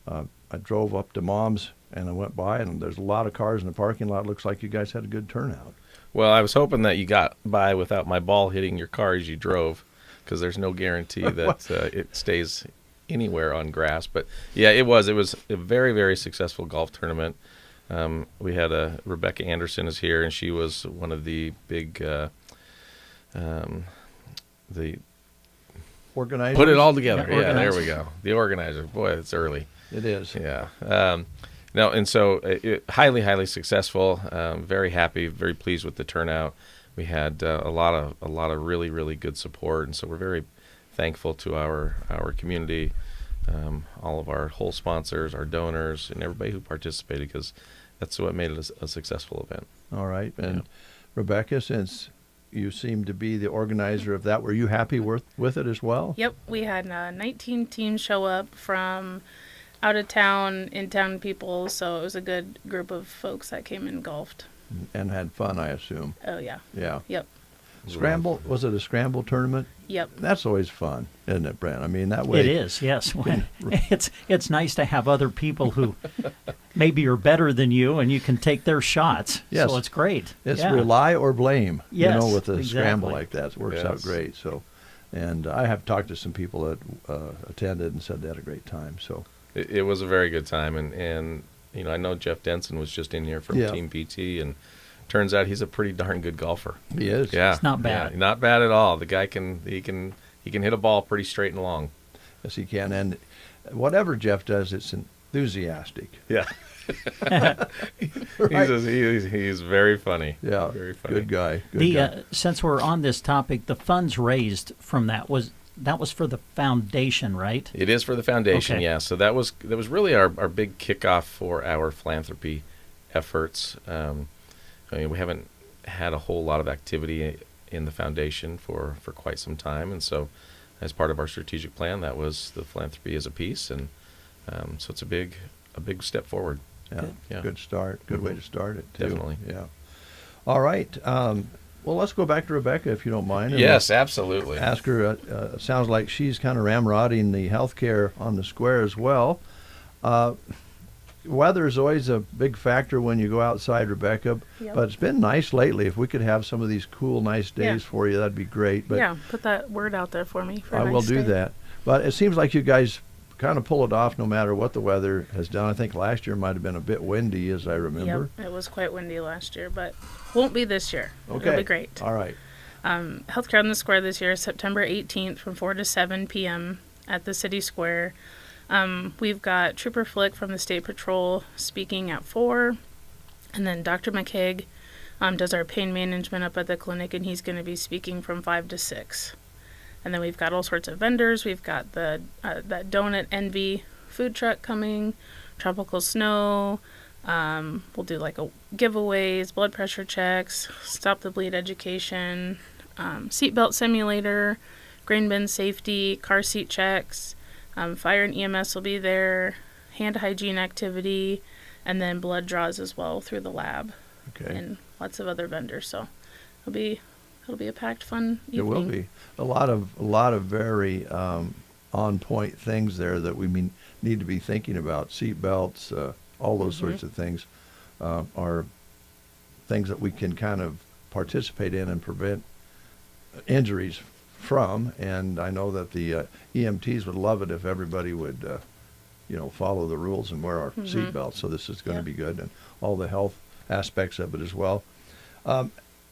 Speaker 1: I drove up to Mom's and I went by, and there's a lot of cars in the parking lot. Looks like you guys had a good turnout.
Speaker 12: Well, I was hoping that you got by without my ball hitting your car as you drove, because there's no guarantee that it stays anywhere on grass. But yeah, it was a very, very successful golf tournament. We had Rebecca Anderson is here, and she was one of the big the
Speaker 1: organizers.
Speaker 12: Put it all together.
Speaker 1: Yeah,
Speaker 12: there we go. The organizer. Boy, it's early.
Speaker 1: It is.
Speaker 12: Yeah. No, and so highly, highly successful. Very happy, very pleased with the turnout. We had a lot of really, really good support, and so we're very thankful to our community, all of our whole sponsors, our donors, and everybody who participated, because that's what made it a successful event.
Speaker 1: All right, and Rebecca, since you seem to be the organizer of that, were you happy with it as well?
Speaker 13: Yep, we had 19 teams show up from out of town, in-town people, so it was a good group of folks that came and golfed.
Speaker 1: And had fun, I assume.
Speaker 13: Oh, yeah.
Speaker 1: Yeah.
Speaker 13: Yep.
Speaker 1: Scramble, was it a scramble tournament?
Speaker 13: Yep.
Speaker 1: That's always fun, isn't it, Brent? I mean, that way.
Speaker 2: It is, yes. It's nice to have other people who maybe are better than you, and you can take their shots.
Speaker 1: Yes.
Speaker 2: So it's great.
Speaker 1: It's rely or blame,
Speaker 2: yes,
Speaker 1: with a
Speaker 2: exactly.
Speaker 1: scramble like that. It works out great. So, and I have talked to some people that attended and said they had a great time. So
Speaker 12: it was a very good time, and I know Jeff Denson was just in here from Team PT, and turns out he's a pretty darn good golfer.
Speaker 1: He is.
Speaker 12: Yeah,
Speaker 2: it's not bad.
Speaker 12: Yeah, not bad at all. The guy can hit a ball pretty straight and long.
Speaker 1: Yes, he can. And whatever Jeff does, it's enthusiastic.
Speaker 12: Yeah.
Speaker 1: Right?
Speaker 12: He's very funny.
Speaker 1: Yeah,
Speaker 12: very funny.
Speaker 1: Good guy. Good guy.
Speaker 2: Since we're on this topic, the funds raised from that was for the foundation, right?
Speaker 12: It is for the foundation,
Speaker 2: okay.
Speaker 12: Yeah. So that was really our big kickoff for our philanthropy efforts. We haven't had a whole lot of activity in the foundation for quite some time, and so as part of our strategic plan, that was the philanthropy as a piece, and so it's a big step forward.
Speaker 1: Yeah, good start. Good way to start it, too.
Speaker 12: Definitely.
Speaker 1: Yeah. All right. Well, let's go back to Rebecca, if you don't mind.
Speaker 12: Yes, absolutely.
Speaker 1: Ask her. It sounds like she's kind of ramrodding the healthcare on the square as well. Weather is always a big factor when you go outside, Rebecca, but it's been nice lately. If we could have some of these cool, nice days for you, that'd be great. But
Speaker 13: put that word out there for me.
Speaker 1: I will do that. But it seems like you guys kind of pull it off no matter what the weather has done. I think last year might have been a bit windy, as I remember.
Speaker 13: Yep, it was quite windy last year, but won't be this year.
Speaker 1: Okay.
Speaker 13: It'll be great.
Speaker 1: All right.
Speaker 13: Healthcare on the Square this year is September 18th from 4 to 7 p.m. at the City Square. We've got Trooper Flick from the State Patrol speaking at 4, and then Dr. McKaig does our pain management up at the clinic, and he's going to be speaking from 5 to 6. And then we've got all sorts of vendors. We've got the that Donut Envy food truck coming, Tropical Snow. We'll do like giveaways, blood pressure checks, Stop the Bleed education, seatbelt simulator, grain bin safety, car seat checks. Fire and EMS will be there, hand hygiene activity, and then blood draws as well through the lab.
Speaker 1: Okay.
Speaker 13: And lots of other vendors. So it'll be a packed, fun evening.
Speaker 1: It will be a lot of very on point things there that we need to be thinking about. Seat belts, all those sorts of things are things that we can kind of participate in and prevent injuries from. And I know that the EMTs would love it if everybody would, follow the rules and wear our seat belts. So this is going to be good, and all the health aspects of it as well.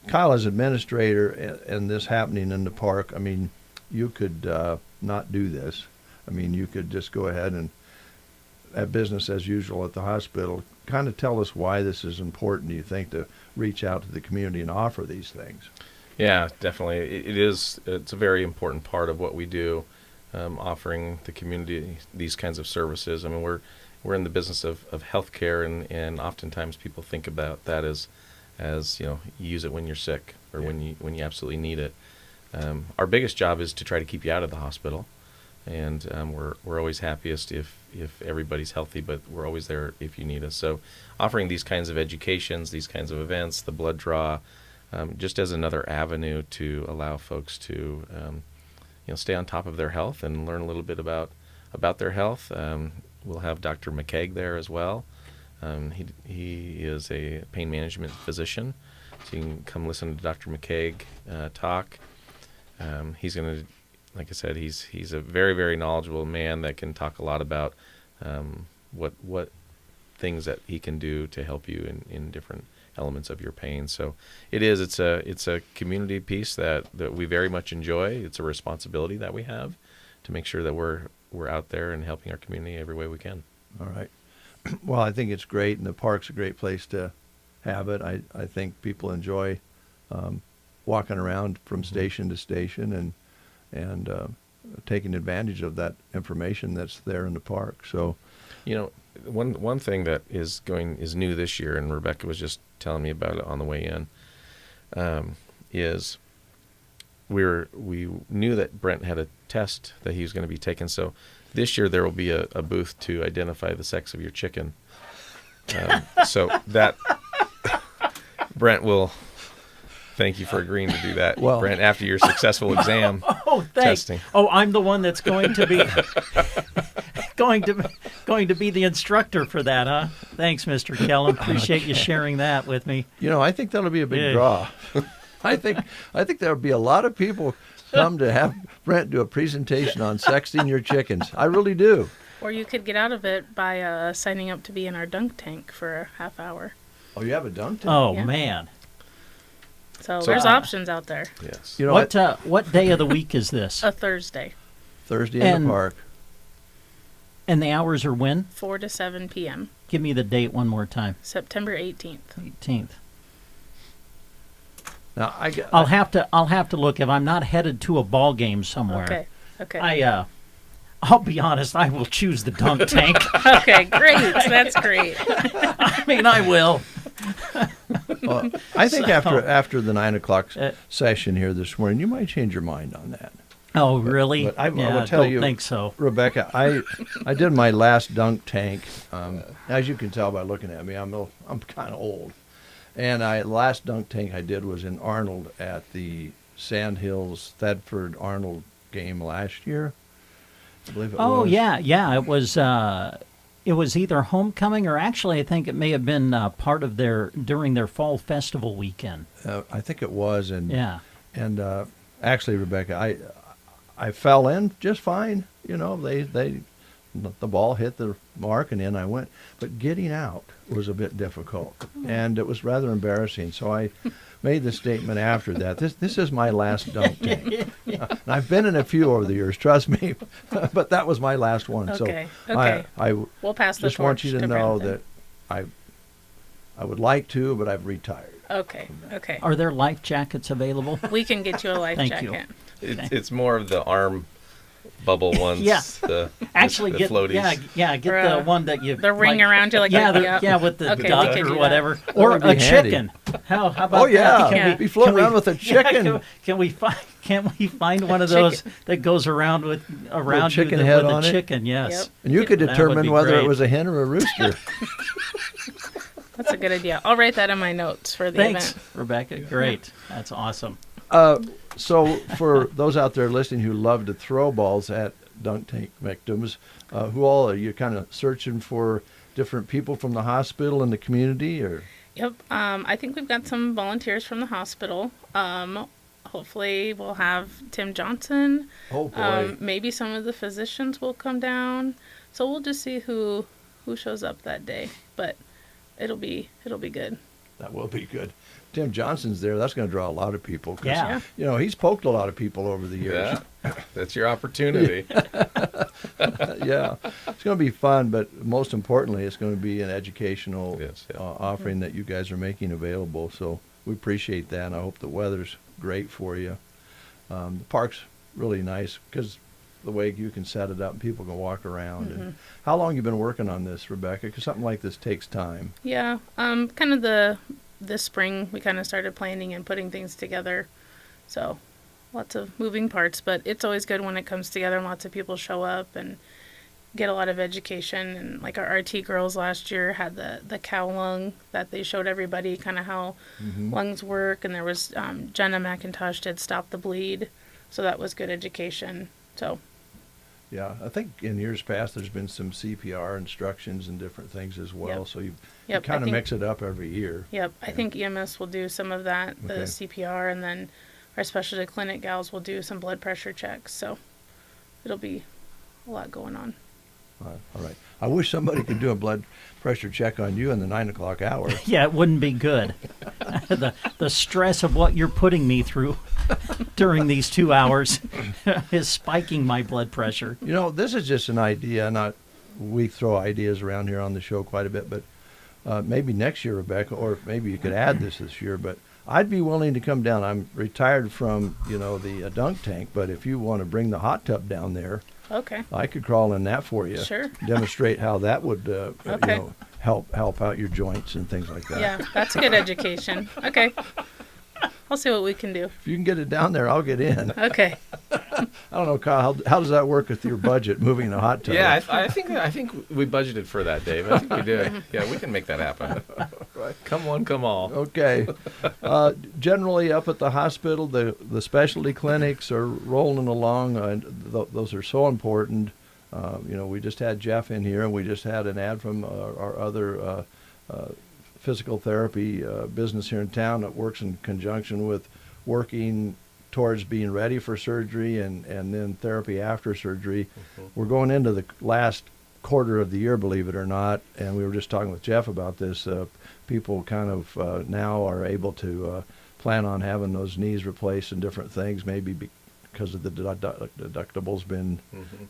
Speaker 1: Kyle, as administrator, and this happening in the park, I mean, you could not do this. I mean, you could just go ahead and have business as usual at the hospital. Kind of tell us why this is important, do you think, to reach out to the community and offer these things?
Speaker 12: Yeah, definitely. It is. It's a very important part of what we do, offering the community these kinds of services. I mean, we're in the business of healthcare, and oftentimes people think about that as you use it when you're sick or when you absolutely need it. Our biggest job is to try to keep you out of the hospital. and we're always happiest if everybody's healthy, but we're always there if you need us. So offering these kinds of educations, these kinds of events, the blood draw, just as another avenue to allow folks to stay on top of their health and learn a little bit about their health. We'll have Dr. McKeag there as well. He is a pain management physician, so you can come listen to Dr. McKeag talk. He's going to, like I said, he's a very, very knowledgeable man that can talk a lot about what things that he can do to help you in different elements of your pain. So it's a community piece that we very much enjoy. It's a responsibility that we have to make sure that we're out there and helping our community every way we can.
Speaker 1: All right. Well, I think it's great, and the park's a great place to have it. I think people enjoy walking around from station to station and taking advantage of that information that's there in the park. So,
Speaker 12: one thing that is new this year, and Rebecca was just telling me about it on the way in, is we knew that Brent had a test that he was going to be taking. So this year there will be a booth to identify the sex of your chicken. So that Brent will. Thank you for agreeing to do that, Brent, after your successful exam testing.
Speaker 2: Oh, I'm the one that's going to be going to be the instructor for that, huh? Thanks, Mr. Kellum. Appreciate you sharing that with me.
Speaker 1: I think that'll be a big draw. I think there'll be a lot of people come to have Brent do a presentation on sexting your chickens. I really do.
Speaker 13: Or you could get out of it by signing up to be in our dunk tank for a half hour.
Speaker 1: Oh, you have a dunk tank?
Speaker 2: Oh, yeah. Man.
Speaker 13: So there's options out there.
Speaker 12: Yes.
Speaker 2: What day of the week is this?
Speaker 13: A Thursday.
Speaker 1: Thursday in the park.
Speaker 2: And the hours are when?
Speaker 13: 4 to 7 p.m.
Speaker 2: Give me the date one more time.
Speaker 13: September 18th.
Speaker 2: 18th.
Speaker 1: Now
Speaker 2: I'll have to look if I'm not headed to a ball game somewhere.
Speaker 13: Okay.
Speaker 2: I'll be honest, I will choose the dunk tank.
Speaker 13: Okay, great. That's great.
Speaker 2: I mean, I will.
Speaker 1: Well, I think after the 9 o'clock session here this morning, you might change your mind on that.
Speaker 2: Oh, really?
Speaker 1: But I will tell you,
Speaker 2: think so,
Speaker 1: Rebecca. I did my last dunk tank. As you can tell by looking at me, I'm kind of old. And last dunk tank I did was in Arnold at the Sandhills Thedford Arnold game last year. I believe it was.
Speaker 2: Oh yeah. It was either homecoming or actually I think it may have been part of during their fall festival weekend.
Speaker 1: I think it was, and
Speaker 2: yeah.
Speaker 1: And actually, Rebecca, I fell in just fine. The ball hit the mark and in I went. But getting out was a bit difficult, and it was rather embarrassing. So I made the statement after that. This is my last dunk tank. And I've been in a few over the years, trust me, but that was my last one.
Speaker 13: Okay.
Speaker 1: So I
Speaker 13: we'll pass the
Speaker 1: just want you to
Speaker 13: torch
Speaker 1: know
Speaker 13: Brandon.
Speaker 1: that I would like to, but I've retired.
Speaker 13: Okay.
Speaker 2: Are there life jackets available?
Speaker 13: We can get you a life
Speaker 2: Thank
Speaker 13: jacket.
Speaker 2: you.
Speaker 12: It's more of the arm bubble ones.
Speaker 2: Yeah.
Speaker 12: Actually,
Speaker 2: get
Speaker 12: floaties.
Speaker 2: Get the one that you
Speaker 13: the ring around you like
Speaker 2: with the duck or whatever,
Speaker 1: That
Speaker 2: or
Speaker 1: would be
Speaker 2: a
Speaker 1: handy.
Speaker 2: chicken. How about
Speaker 1: Oh yeah,
Speaker 2: that? Can we
Speaker 1: be floating around with a chicken.
Speaker 2: Can we find one of those that goes around with
Speaker 1: chicken
Speaker 2: you
Speaker 1: head
Speaker 2: with
Speaker 1: on
Speaker 2: a
Speaker 1: it?
Speaker 2: chicken? Yes.
Speaker 13: Yep.
Speaker 1: And you could
Speaker 2: That would
Speaker 1: determine
Speaker 2: be
Speaker 1: whether
Speaker 2: great.
Speaker 1: it was a hen or a rooster.
Speaker 13: That's a good idea. I'll write that in my notes for the
Speaker 2: Thanks,
Speaker 13: event.
Speaker 2: Rebecca. Great. That's awesome.
Speaker 1: So for those out there listening who love to throw balls at dunk tank victims, who all are you kind of searching for? Different people from the hospital and the community, or?
Speaker 13: Yep. I think we've got some volunteers from the hospital. Hopefully we'll have Tim Johnson.
Speaker 1: Oh boy.
Speaker 13: Maybe some of the physicians will come down. So we'll just see who shows up that day. But it'll be good.
Speaker 1: That will be good. Tim Johnson's there. That's going to draw a lot of people.
Speaker 2: Yeah.
Speaker 1: He's poked a lot of people over the years.
Speaker 12: Yeah. That's your opportunity.
Speaker 1: Yeah. It's going to be fun, but most importantly, it's going to be an educational offering that you guys are making available. So we appreciate that, and I hope the weather's great for you. The park's really nice because the way you can set it up and people can walk around.
Speaker 13: Mm-hmm.
Speaker 1: And how long have you been working on this, Rebecca? Because something like this takes time.
Speaker 13: Yeah. Kind of this spring we kind of started planning and putting things together. So lots of moving parts, but it's always good when it comes together and lots of people show up and get a lot of education. And like our RT girls last year had the cow lung that they showed everybody kind of how lungs work, and there was Jenna McIntosh did Stop the Bleed, so that was good education. So
Speaker 1: yeah, I think in years past there's been some CPR instructions and different things as well.
Speaker 13: Yep.
Speaker 1: So you
Speaker 13: Yep,
Speaker 1: kind
Speaker 13: I
Speaker 1: of
Speaker 13: think-
Speaker 1: mix it up every year.
Speaker 13: Yep, I think EMS will do some of that, the
Speaker 1: Okay.
Speaker 13: CPR, and then our specialty clinic gals will do some blood pressure checks. So it'll be a lot going on.
Speaker 1: All right. I wish somebody could do a blood pressure check on you in the 9 o'clock hour.
Speaker 2: Yeah, it wouldn't be good. the stress of what you're putting me through during these 2 hours is spiking my blood pressure.
Speaker 1: You know, this is just an idea. We throw ideas around here on the show quite a bit, but maybe next year, Rebecca, or maybe you could add this year. But I'd be willing to come down. I'm retired from the dunk tank, but if you want to bring the hot tub down there,
Speaker 13: Okay.
Speaker 1: I could crawl in that for you.
Speaker 13: Sure.
Speaker 1: Demonstrate how that would
Speaker 13: Okay.
Speaker 1: help out your joints and things like that.
Speaker 13: Yeah, that's good education. Okay. I'll see what we can do.
Speaker 1: If you can get it down there, I'll get in.
Speaker 13: Okay.
Speaker 1: I don't know, Kyle. How does that work with your budget, moving a hot tub?
Speaker 12: Yeah, I think we budgeted for that, Dave. I think we do. Yeah, we can make that happen.
Speaker 1: Right.
Speaker 12: Come one, come all.
Speaker 1: Okay. Generally, up at the hospital, the specialty clinics are rolling along, and those are so important. We just had Jeff in here, and we just had an ad from our other physical therapy business here in town that works in conjunction with working towards being ready for surgery and then therapy after surgery. We're going into the last quarter of the year, believe it or not, and we were just talking with Jeff about this. People kind of now are able to plan on having those knees replaced and different things, maybe because of the deductibles been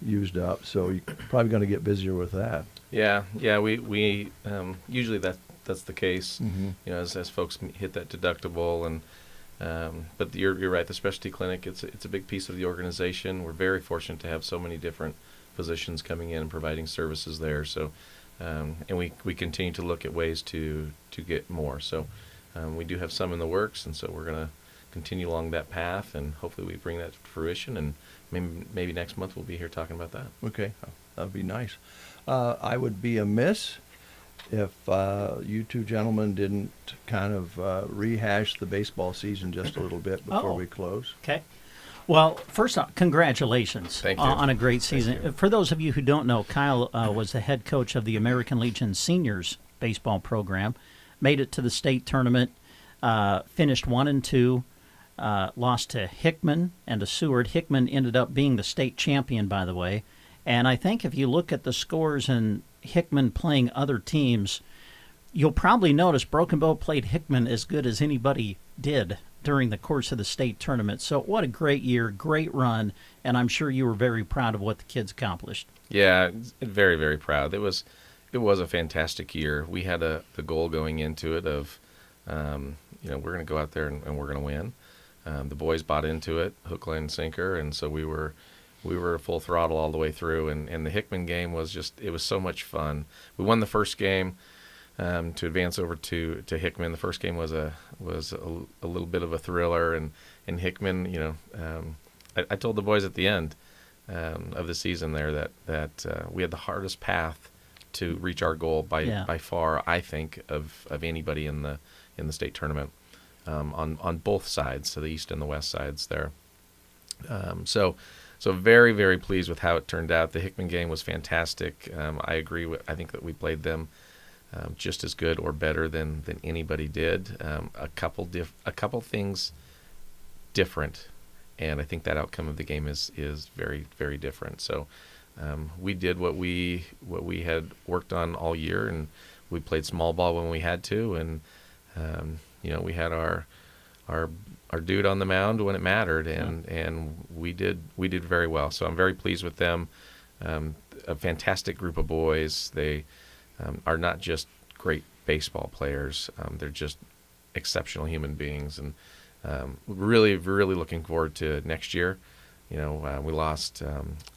Speaker 1: used up. So you're probably going to get busier with that.
Speaker 12: Yeah. We usually that's the case. As folks hit that deductible, and but you're right. The specialty clinic, it's a big piece of the organization. We're very fortunate to have so many different physicians coming in and providing services there. So, and we continue to look at ways to get more. So, we do have some in the works, and so we're going to continue along that path, and hopefully we bring that to fruition. And maybe next month we'll be here talking about that.
Speaker 1: Okay, that'd be nice. I would be amiss if you two gentlemen didn't kind of rehash the baseball season just a little bit before we close.
Speaker 2: Okay. Well, first off, congratulations
Speaker 12: Thank you.
Speaker 2: On a great
Speaker 12: Thank
Speaker 2: season.
Speaker 12: you.
Speaker 2: For those of you who don't know, Kyle was the head coach of the American Legion Seniors baseball program, made it to the state tournament, finished 1-2, lost to Hickman and to Seward. Hickman ended up being the state champion, by the way. And I think if you look at the scores and Hickman playing other teams, you'll probably notice Broken Bow played Hickman as good as anybody did during the course of the state tournament. So what a great year, great run, and I'm sure you were very proud of what the kids accomplished.
Speaker 12: Yeah, very, very proud. It was a fantastic year. We had the goal going into it of, we're going to go out there and we're going to win. The boys bought into it, hook, line, and sinker, and so we were full throttle all the way through. And the Hickman game was it was so much fun. We won the first game to advance over to Hickman. The first game was a little bit of a thriller, and Hickman, I told the boys at the end of the season there that we had the hardest path to reach our goal by far, I think, of anybody in the state tournament on both sides, so the east and the west sides there. So very, very pleased with how it turned out. The Hickman game was fantastic. I agree. I think that we played them just as good or better than anybody did. A couple things different, and I think that outcome of the game is very, very different. So we did what we had worked on all year, and we played small ball when we had to, and we had our dude on the mound when it mattered, and we did very well. So I'm very pleased with them. A fantastic group of boys. They are not just great baseball players. They're just exceptional human beings, and really, really looking forward to next year. We lost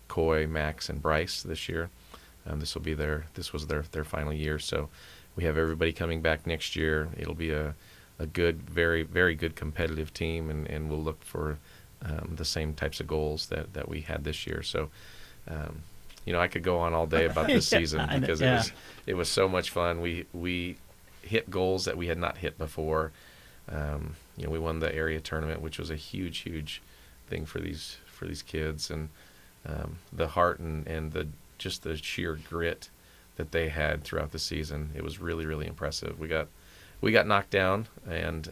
Speaker 12: Coy, Max, and Bryce this year. This was their final year. So we have everybody coming back next year. It'll be a good, very, very good competitive team, and we'll look for the same types of goals that we had this year. So, I could go on all day about this season because it was so much fun. We hit goals that we had not hit before. We won the area tournament, which was a huge thing for these kids, and the heart and the sheer grit that they had throughout the season. It was really impressive. We got knocked down, and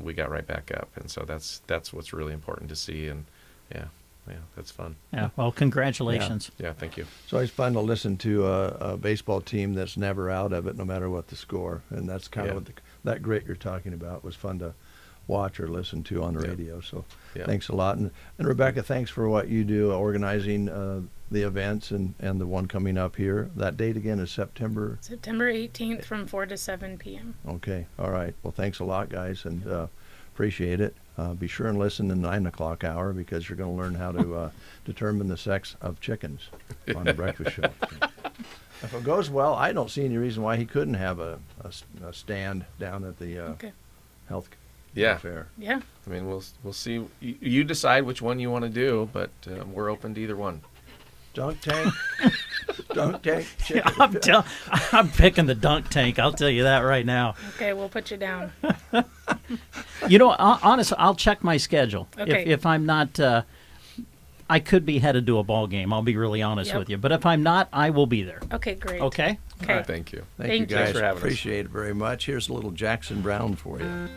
Speaker 12: we got right back up, and so that's what's really important to see. And that's fun.
Speaker 2: Yeah, well, congratulations.
Speaker 12: Yeah, thank you.
Speaker 1: It's always fun to listen to a baseball team that's never out of it, no matter what the score, and that's kind of what that grit you're talking about was fun to watch or listen to on the radio. So thanks a lot. And Rebecca, thanks for what you do organizing the events and the one coming up here. That date again is September
Speaker 13: 18th from 4 to 7 p.m.
Speaker 1: Okay. All right. Well, thanks a lot, guys, and appreciate it. Be sure and listen in the 9 o'clock hour because you're going to learn how to determine the sex of chickens on the breakfast show. If it goes well, I don't see any reason why he couldn't have a stand down at the health fair.
Speaker 13: Yeah.
Speaker 12: I mean, we'll see. You decide which one you want to do, but we're open to either one.
Speaker 1: Dunk tank. Dunk tank.
Speaker 2: I'm picking the dunk tank. I'll tell you that right now.
Speaker 13: Okay, we'll put you down.
Speaker 2: Honestly, I'll check my schedule.
Speaker 13: Okay.
Speaker 2: If I'm not, I could be headed to a ball game. I'll be really honest with you. But if I'm not, I will be there.
Speaker 13: Okay, great.
Speaker 2: Okay?
Speaker 13: Okay.
Speaker 12: All right, thank you.
Speaker 1: Thank you, guys.
Speaker 12: Thanks for having us.
Speaker 1: Appreciate it very much. Here's a little Jackson Brown for you.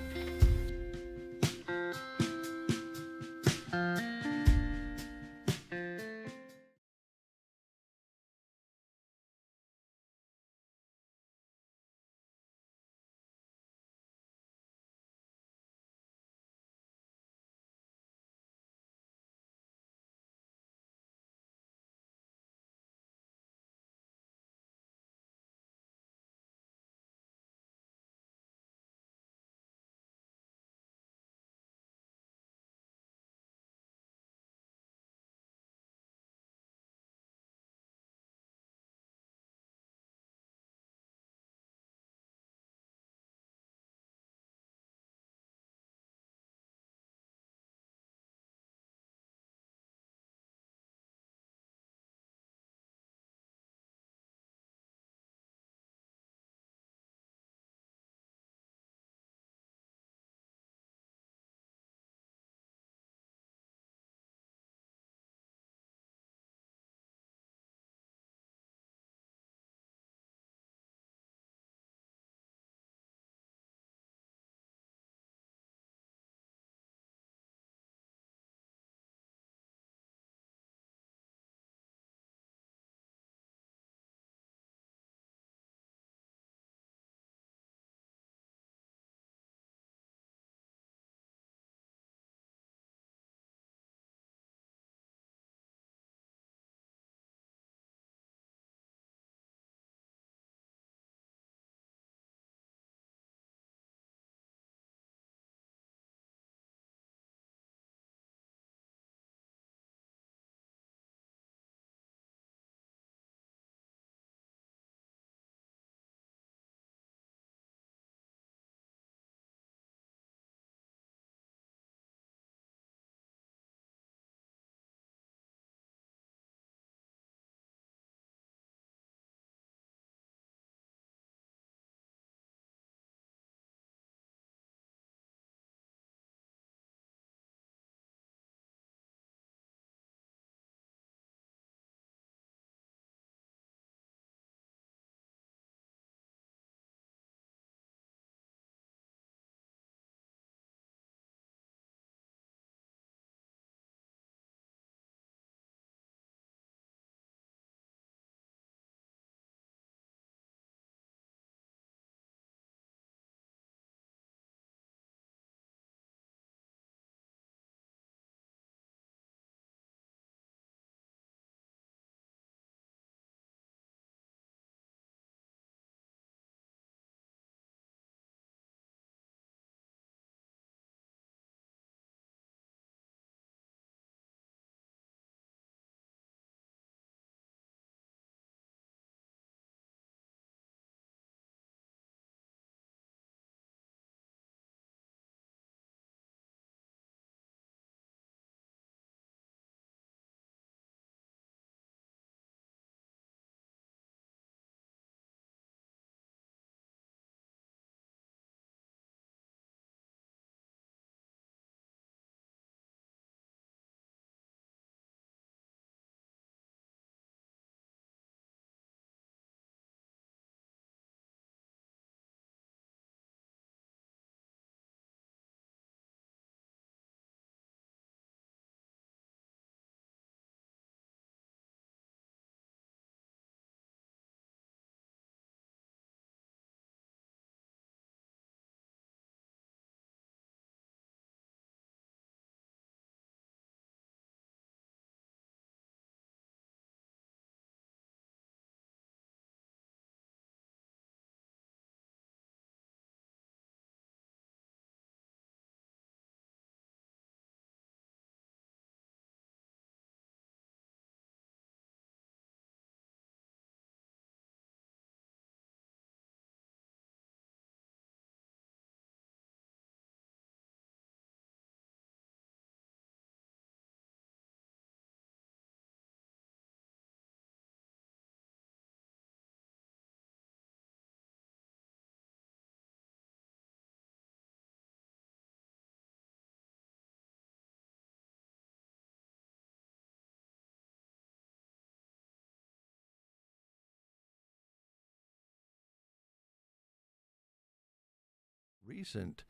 Speaker 1: recent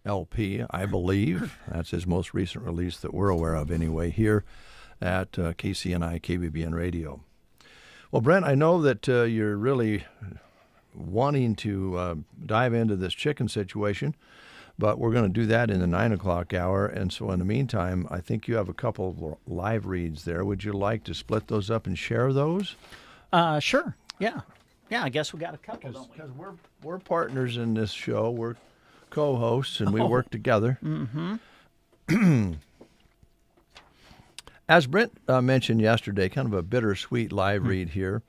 Speaker 1: LP, I believe. That's his most recent release that we're aware of anyway, here at KCNI KBBN Radio. Well, Brent, I know that you're really wanting to dive into this chicken situation, but we're going to do that in the 9 o'clock hour. And so in the meantime, I think you have a couple of live reads there. Would you like to split those up and share those?
Speaker 2: Sure. Yeah. Yeah, I guess we got a couple, don't we?
Speaker 1: Because we're partners in this show. We're co-hosts, and we work together.
Speaker 2: Mm-hmm.
Speaker 1: As Brent mentioned yesterday, kind of a bittersweet live read here.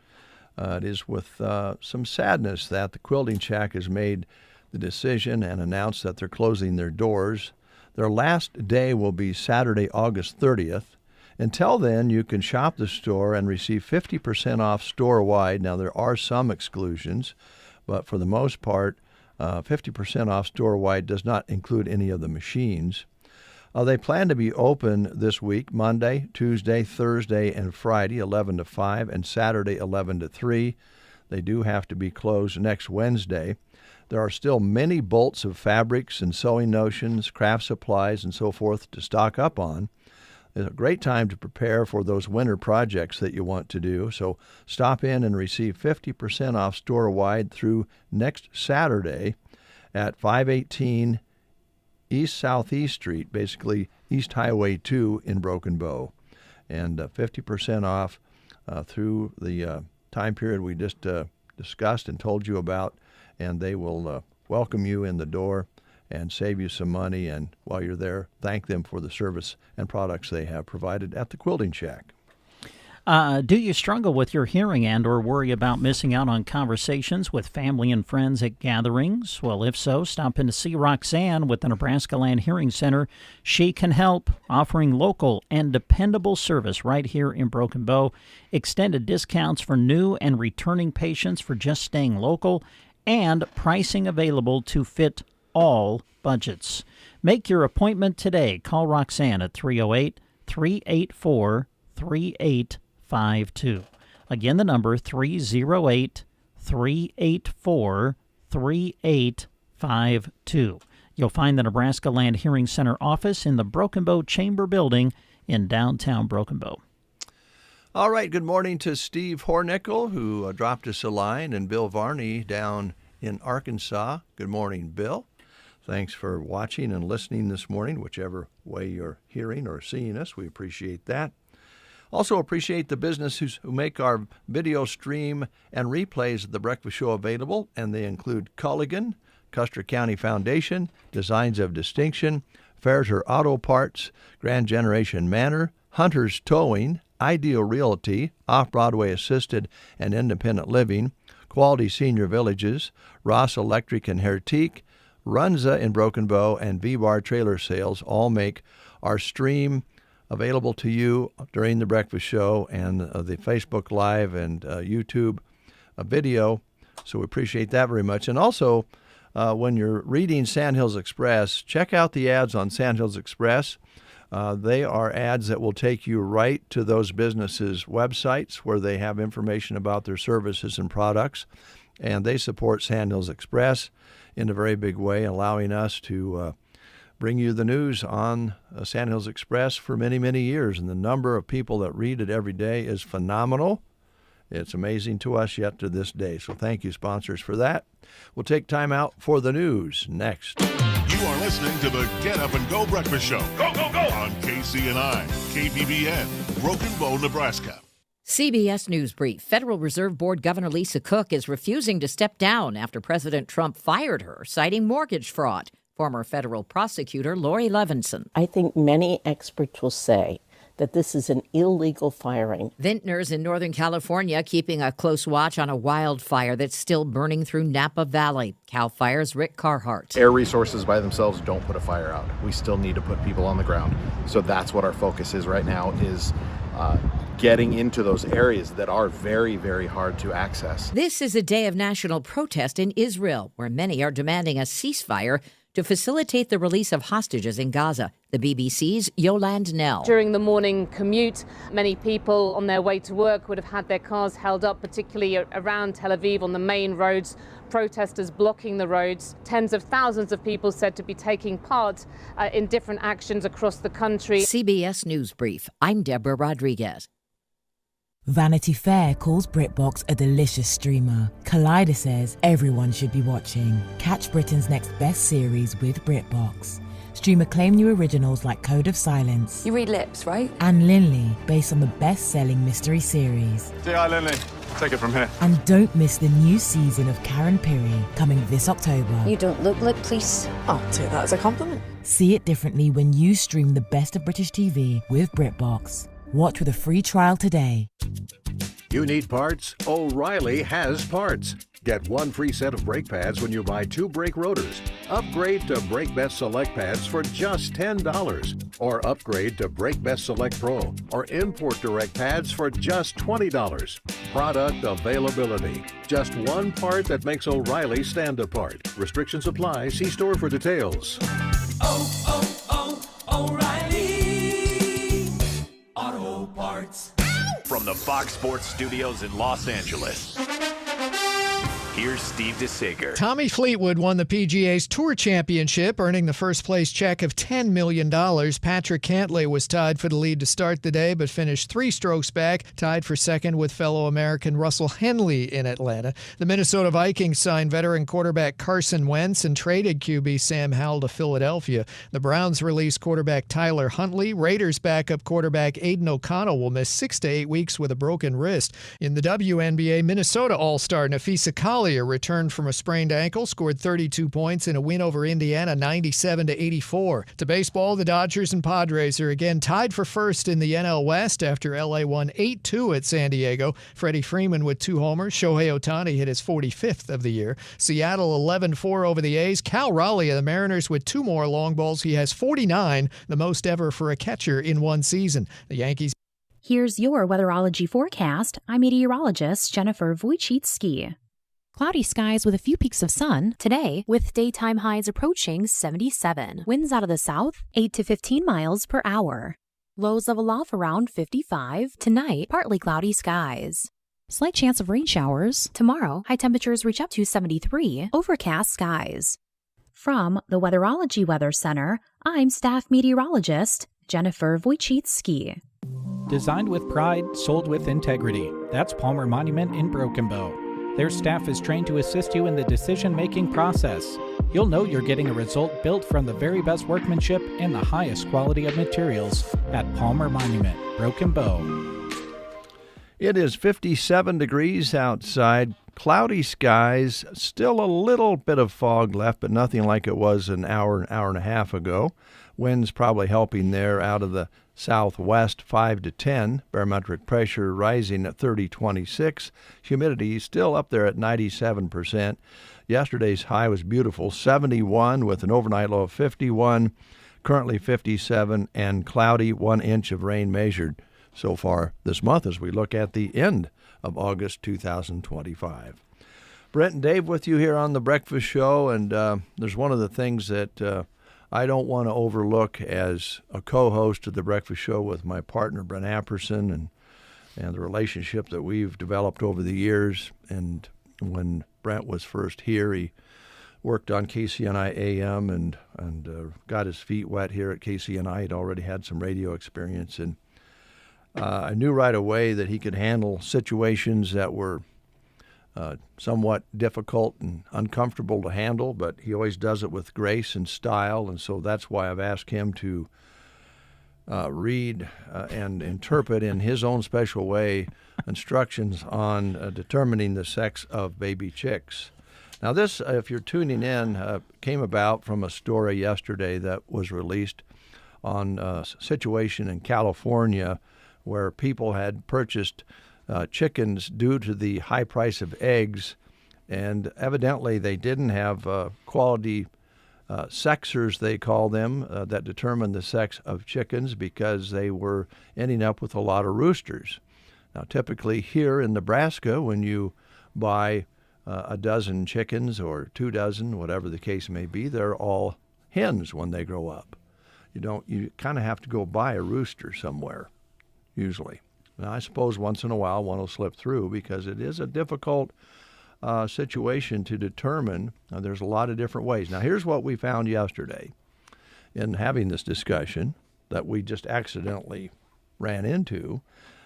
Speaker 1: It is with some sadness that the Quilting Shack has made the decision and announced that they're closing their doors. Their last day will be Saturday, August 30th. Until then, you can shop the store and receive 50% off store-wide. Now, there are some exclusions, but for the most part, 50% off store-wide does not include any of the machines. They plan to be open this week, Monday, Tuesday, Thursday, and Friday, 11 to 5, and Saturday, 11 to 3. They do have to be closed next Wednesday. There are still many bolts of fabrics and sewing notions, craft supplies, and so forth to stock up on. It's a great time to prepare for those winter projects that you want to do. So stop in and receive 50% off store-wide through next Saturday at 518 East Southeast Street, basically East Highway 2 in Broken Bow. And 50% off through the time period we just discussed and told you about. And they will welcome you in the door and save you some money. And while you're there, thank them for the service and products they have provided at the Quilting Shack.
Speaker 2: Do you struggle with your hearing and or worry about missing out on conversations with family and friends at gatherings? Well, if so, stop in to see Roxanne with the Nebraska Land Hearing Center. She can help, offering local and dependable service right here in Broken Bow. Extended discounts for new and returning patients for just staying local, and pricing available to fit all budgets. Make your appointment today. Call Roxanne at 308-384-3852. Again, the number 308-384-3852. You'll find the Nebraska Land Hearing Center office in the Broken Bow Chamber Building in downtown Broken Bow.
Speaker 1: All right, good morning to Steve Hornickel, who dropped us a line, and Bill Varney down in Arkansas. Good morning, Bill. Thanks for watching and listening this morning, whichever way you're hearing or seeing us. We appreciate that. Also appreciate the businesses who make our video stream and replays of The Breakfast Show available, and they include Culligan, Custer County Foundation, Designs of Distinction, Fairser Auto Parts, Grand Generation Manor, Hunter's Towing, Ideal Realty, Off-Broadway Assisted and Independent Living, Quality Senior Villages, Ross Electric and Hertique, Runza in Broken Bow, and V-Bar Trailer Sales all make our stream available to you during the breakfast show and the Facebook Live and YouTube video. So we appreciate that very much. And also, when you're reading Sandhills Express, check out the ads on Sandhills Express. They are ads that will take you right to those businesses' websites where they have information about their services and products. And they support Sandhills Express in a very big way, allowing us to bring you the news on Sandhills Express for many, many years. And the number of people that read it every day is phenomenal. It's amazing to us yet to this day. So thank you, sponsors, for that. We'll take time out for the news next.
Speaker 14: You are listening to the Get Up and Go Breakfast Show. Go, go, go! On KCNI, KBBN, Broken Bow, Nebraska.
Speaker 16: CBS News Brief. Federal Reserve Board Governor Lisa Cook is refusing to step down after President Trump fired her, citing mortgage fraud. Former federal prosecutor Lori Levinson.
Speaker 17: I think many experts will say that this is an illegal firing.
Speaker 16: Vintners in Northern California keeping a close watch on a wildfire that's still burning through Napa Valley. CAL FIRE's Rick Carhart.
Speaker 18: Air resources by themselves don't put a fire out. We still need to put people on the ground. So that's what our focus is right now, is getting into those areas that are very, very hard to access.
Speaker 16: This is a day of national protest in Israel, where many are demanding a ceasefire to facilitate the release of hostages in Gaza. The BBC's Yolande Nell.
Speaker 19: During the morning commute, many people on their way to work would have had their cars held up, particularly around Tel Aviv on the main roads, protesters blocking the roads. Tens of thousands of people said to be taking part in different actions across the country.
Speaker 16: CBS News Brief. I'm Deborah Rodriguez.
Speaker 20: Vanity Fair calls BritBox a delicious streamer. Collider says everyone should be watching. Catch Britain's next best series with BritBox. Stream acclaimed new originals like Code of Silence.
Speaker 21: You read lips, right?
Speaker 20: And Linley, based on the best-selling mystery series.
Speaker 22: Say hi, Linley. Take it from here.
Speaker 20: And don't miss the new season of Karen Piri, coming this October.
Speaker 21: You don't look like police. I'll take that as a compliment.
Speaker 20: See it differently when you stream the best of British TV with BritBox. Watch with a free trial today.
Speaker 25: You need parts? O'Reilly has parts. Get one free set of brake pads when you buy 2 brake rotors. Upgrade to Brake Best Select pads for just $10. Or upgrade to Brake Best Select Pro or Import Direct pads for just $20. Product availability. Just one part that makes O'Reilly stand apart. Restrictions apply. See store for details.
Speaker 26: O'Reilly Auto Parts.
Speaker 27: From the Fox Sports Studios in Los Angeles, here's Steve DeSager.
Speaker 28: Tommy Fleetwood won the PGA's Tour Championship, earning the first-place check of $10 million. Patrick Cantlay was tied for the lead to start the day, but finished 3 strokes back, tied for second with fellow American Russell Henley in Atlanta. The Minnesota Vikings signed veteran quarterback Carson Wentz and traded QB Sam Howell to Philadelphia. The Browns released quarterback Tyler Huntley. Raiders backup quarterback Aiden O'Connell will miss 6 to 8 weeks with a broken wrist. In the WNBA, Minnesota All-Star Nafisa Collier returned from a sprained ankle, scored 32 points in a win over Indiana, 97-84. To baseball, the Dodgers and Padres are again tied for first in the NL West after LA won 8-2 at San Diego. Freddie Freeman with 2 homers. Shohei Ohtani hit his 45th of the year. Seattle 11-4 over the A's. Cal Raleigh of the Mariners with 2 more long balls. He has 49, the most ever for a catcher in one season. The Yankees.
Speaker 23: Here's your weatherology forecast. I'm meteorologist Jennifer Wojcicki. Cloudy skies with a few peaks of sun today, with daytime highs approaching 77. Winds out of the south, 8 to 15 miles per hour. Lows level off around 55. Tonight, partly cloudy skies. Slight chance of rain showers. Tomorrow, high temperatures reach up to 73. Overcast skies. From the Weatherology Weather Center, I'm staff meteorologist Jennifer Wojcicki.
Speaker 5: Designed with pride, sold with integrity. That's Palmer Monument in Broken Bow. Their staff is trained to assist you in the decision-making process. You'll know you're getting a result built from the very best workmanship and the highest quality of materials at Palmer Monument, Broken Bow.
Speaker 1: It is 57 degrees outside, cloudy skies, still a little bit of fog left, but nothing like it was an hour and a half ago. Winds probably helping there out of the southwest 5 to 10. Barometric pressure rising at 30.26. Humidity still up there at 97%. Yesterday's high was beautiful, 71 with an overnight low of 51. Currently 57 and cloudy, 1 inch of rain measured so far this month as we look at the end of August 2025. Brent and Dave with you here on The Breakfast Show, and there's one of the things that I don't want to overlook as a co-host of The Breakfast Show with my partner, Brent Apperson, and the relationship that we've developed over the years. And when Brent was first here, he worked on KCNI AM and got his feet wet here at KCNI. He'd already had some radio experience, and I knew right away that he could handle situations that were somewhat difficult and uncomfortable to handle, but he always does it with grace and style, and so that's why I've asked him to read and interpret in his own special way instructions on determining the sex of baby chicks. Now this, if you're tuning in, came about from a story yesterday that was released on a situation in California where people had purchased chickens due to the high price of eggs, and evidently they didn't have quality sexers, they call them, that determine the sex of chickens because they were ending up with a lot of roosters. Now, typically here in Nebraska, when you buy a dozen chickens or 2 dozen, whatever the case may be, they're all hens when they grow up. You kind of have to go buy a rooster somewhere, usually. Now, I suppose once in a while one will slip through because it is a difficult situation to determine. There's a lot of different ways. Now, here's what we found yesterday in having this discussion that we just accidentally ran into,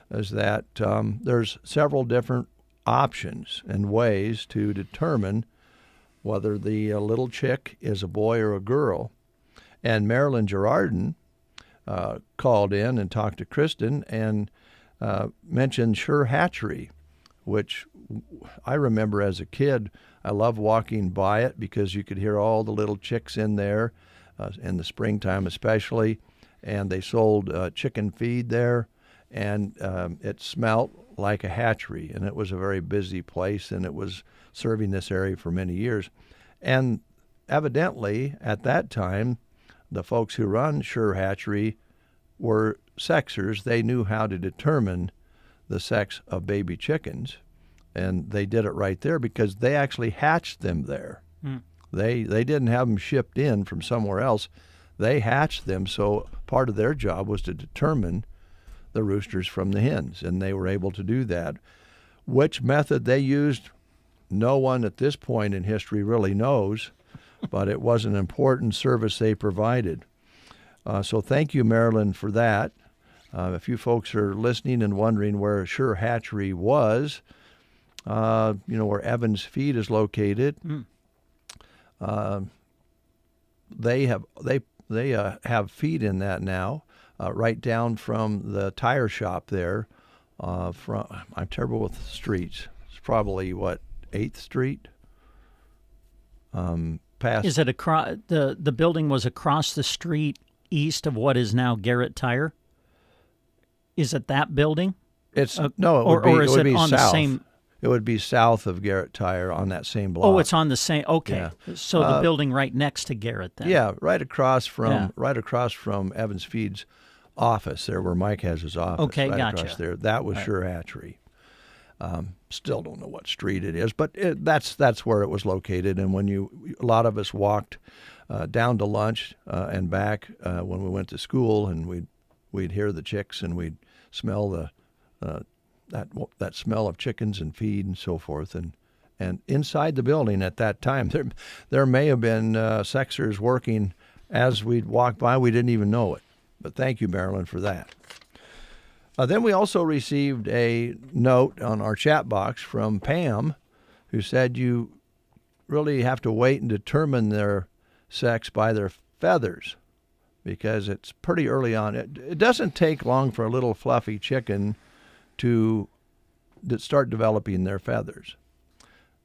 Speaker 1: is that there's several different options and ways to determine whether the little chick is a boy or a girl. And Marilyn Girardin called in and talked to Kristen and mentioned Sure Hatchery, which I remember as a kid. I loved walking by it because you could hear all the little chicks in there in the springtime especially, and they sold chicken feed there, and it smelt like a hatchery, and it was a very busy place, and it was serving this area for many years. And evidently, at that time, the folks who run Sure Hatchery were sexers. They knew how to determine the sex of baby chickens, and they did it right there because they actually hatched them there. They didn't have them shipped in from somewhere else. They hatched them, so part of their job was to determine the roosters from the hens, and they were able to do that. Which method they used, no one at this point in history really knows, but it was an important service they provided. So thank you, Marilyn, for that. If you folks are listening and wondering where Sure Hatchery was, where Evans Feed is located, they have feed in that now, right down from the tire shop there. I'm terrible with the streets. It's probably 8th Street. Past.
Speaker 2: Is it across the building was across the street east of what is now Garrett Tire? Is it that building?
Speaker 1: It's no, it would be
Speaker 2: on
Speaker 1: south.
Speaker 2: The same?
Speaker 1: It would be south of Garrett Tire on that same block.
Speaker 2: Oh, it's on the same. Okay,
Speaker 1: yeah.
Speaker 2: So the building right next to Garrett, then.
Speaker 1: Yeah, right across from Evans Feed's office there, where Mike has his office.
Speaker 2: Okay,
Speaker 1: right
Speaker 2: gotcha.
Speaker 1: Across there, that was Sure Hatchery. Still don't know what street it is, but that's where it was located. And when a lot of us walked down to lunch and back when we went to school, and we'd hear the chicks and we'd smell that smell of chickens and feed and so forth. And inside the building at that time, there may have been sexers working as we'd walk by. We didn't even know it. But thank you, Marilyn, for that. Then we also received a note on our chat box from Pam, who said you really have to wait and determine their sex by their feathers because it's pretty early on. It doesn't take long for a little fluffy chicken to start developing their feathers.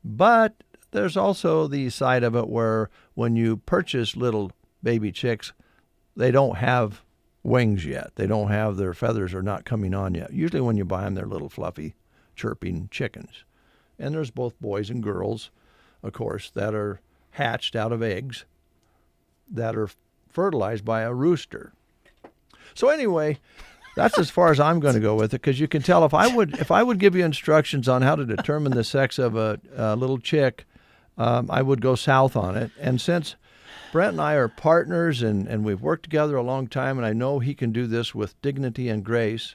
Speaker 1: But there's also the side of it where when you purchase little baby chicks, they don't have wings yet. Their feathers are not coming on yet. Usually when you buy them, they're little fluffy, chirping chickens. And there's both boys and girls, of course, that are hatched out of eggs that are fertilized by a rooster. So anyway, that's as far as I'm going to go with it, because you can tell if I would give you instructions on how to determine the sex of a little chick, I would go south on it. And since Brent and I are partners, and we've worked together a long time, and I know he can do this with dignity and grace.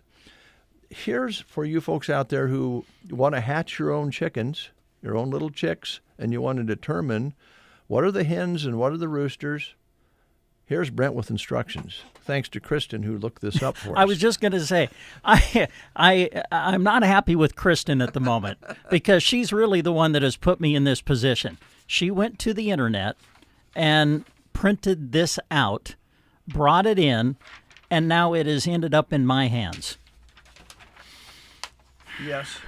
Speaker 1: Here's for you folks out there who want to hatch your own chickens, your own little chicks, and you want to determine what are the hens and what are the roosters. Here's Brent with instructions. Thanks to Kristen, who looked this up for us.
Speaker 2: I was just going to say, I'm not happy with Kristen at the moment because she's really the one that has put me in this position. She went to the internet and printed this out, brought it in, and now it has ended up in my hands.
Speaker 1: Yes.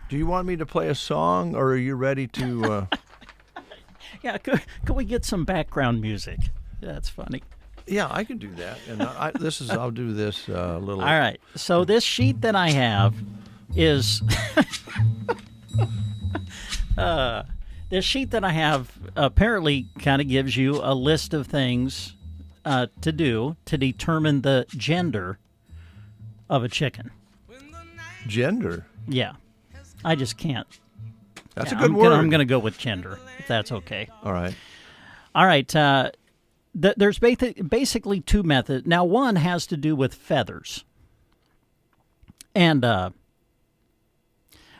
Speaker 1: Do you want me to play a song, or are you ready to...
Speaker 2: Yeah, could we get some background music? That's funny.
Speaker 1: Yeah, I can do that. And I'll do this little...
Speaker 2: All right. So this sheet that I have is... This sheet that I have apparently kind of gives you a list of things to do to determine the gender of a chicken.
Speaker 1: Gender?
Speaker 2: Yeah. I just can't.
Speaker 1: That's a good word.
Speaker 2: I'm going to go with gender, if that's okay.
Speaker 1: All right.
Speaker 2: All right. there's basically two methods. Now, one has to do with feathers. And, well,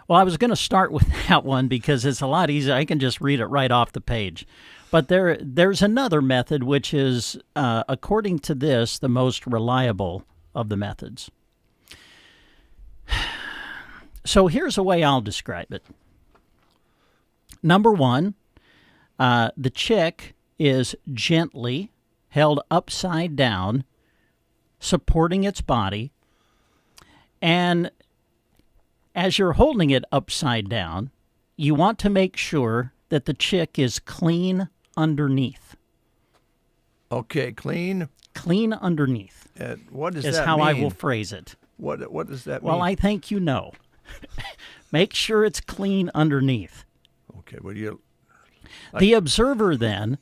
Speaker 2: I was going to start with that one because it's a lot easier. I can just read it right off the page. But there's another method which is, according to this, the most reliable of the methods. So here's a way I'll describe it. Number one, the chick is gently held upside down, supporting its body. And as you're holding it upside down, you want to make sure that the chick is clean underneath.
Speaker 1: Okay, clean?
Speaker 2: Clean underneath.
Speaker 1: What does
Speaker 2: is
Speaker 1: that
Speaker 2: how
Speaker 1: mean?
Speaker 2: I will phrase it.
Speaker 1: What does that mean?
Speaker 2: Well, I think you know. Make sure it's clean underneath.
Speaker 1: Okay, well, you...
Speaker 2: The observer then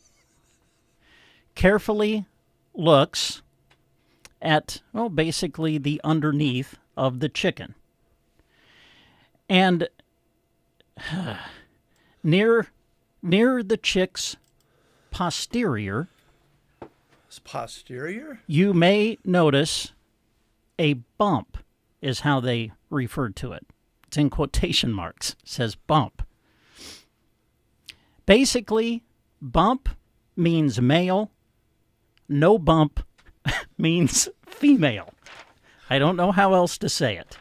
Speaker 2: carefully looks at, well, basically the underneath of the chicken. And near the chick's posterior, you may notice a bump is how they referred to it. It's in quotation marks. It says bump. Basically, bump means male. No bump means female. I don't know how else to say it.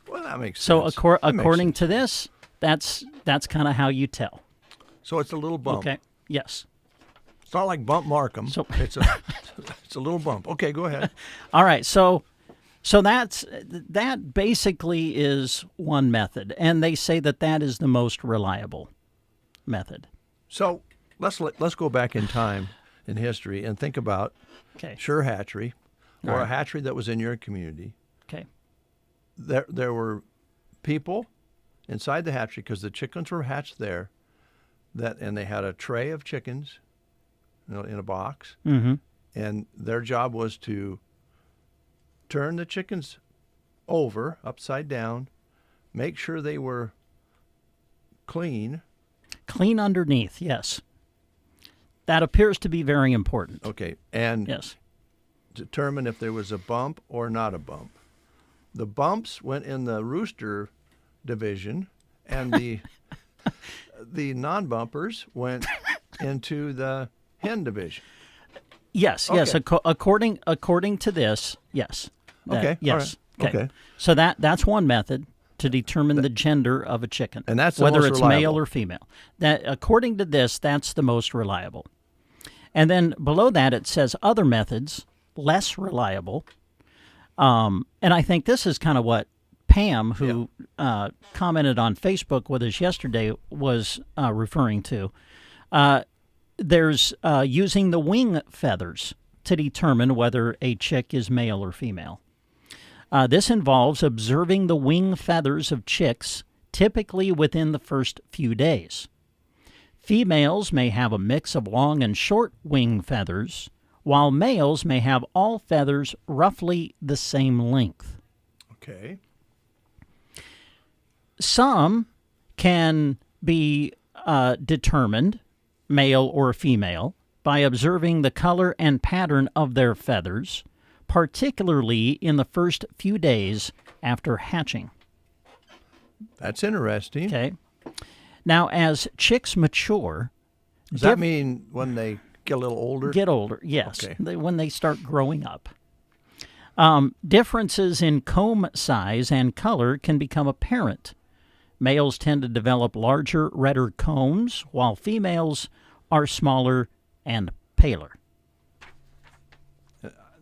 Speaker 1: Well, that makes
Speaker 2: sense. So according
Speaker 1: sense.
Speaker 2: to this, that's kind of how you tell.
Speaker 1: So it's a little bump.
Speaker 2: Okay. Yes.
Speaker 1: It's not like Bump Markham.
Speaker 2: So
Speaker 1: it's a little bump. Okay, go ahead.
Speaker 2: All right. So that basically is one method, and they say that is the most reliable method.
Speaker 1: So let's go back in time in history and think about Sure Hatchery, or a hatchery that was in your community.
Speaker 2: Okay.
Speaker 1: There were people inside the hatchery because the chickens were hatched there, and they had a tray of chickens, in a box, and their job was to turn the chickens over, upside down, make sure they were clean.
Speaker 2: Clean underneath, yes. That appears to be very important.
Speaker 1: Okay, and
Speaker 2: yes,
Speaker 1: determine if there was a bump or not a bump. The bumps went in the rooster division, and the non-bumpers went into the hen division.
Speaker 2: Yes,
Speaker 1: okay.
Speaker 2: Yes. According to this, yes.
Speaker 1: Okay.
Speaker 2: Yes.
Speaker 1: All right. Okay.
Speaker 2: So that's one method to determine the gender of a chicken,
Speaker 1: and that's
Speaker 2: whether
Speaker 1: most
Speaker 2: it's
Speaker 1: reliable.
Speaker 2: male or female. That according to this, that's the most reliable. And then below that, it says other methods less reliable. And I think this is kind of what Pam, who commented on Facebook with us yesterday, was referring to. There's using the wing feathers to determine whether a chick is male or female. This involves observing the wing feathers of chicks, typically within the first few days. Females may have a mix of long and short wing feathers, while males may have all feathers roughly the same length.
Speaker 1: Okay.
Speaker 2: Some can be determined, male or female, by observing the color and pattern of their feathers, particularly in the first few days after hatching.
Speaker 1: That's interesting.
Speaker 2: Okay. Now, as chicks mature...
Speaker 1: Does that mean when they get a little older?
Speaker 2: Get older, yes.
Speaker 1: Okay.
Speaker 2: When they start growing up. Differences in comb size and color can become apparent. Males tend to develop larger, redder combs, while females are smaller and paler.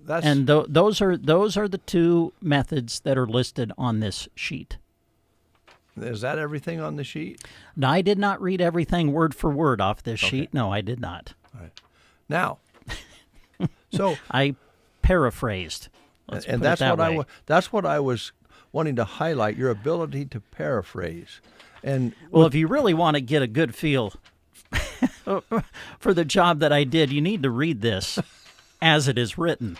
Speaker 2: And those are the two methods that are listed on this sheet.
Speaker 1: Is that everything on the sheet?
Speaker 2: No, I did not read everything word for word off this sheet. No, I did not.
Speaker 1: All right. Now, so
Speaker 2: I paraphrased.
Speaker 1: And that's what I was wanting to highlight, your ability to paraphrase. And
Speaker 2: well, if you really want to get a good feel for the job that I did, you need to read this as it is written,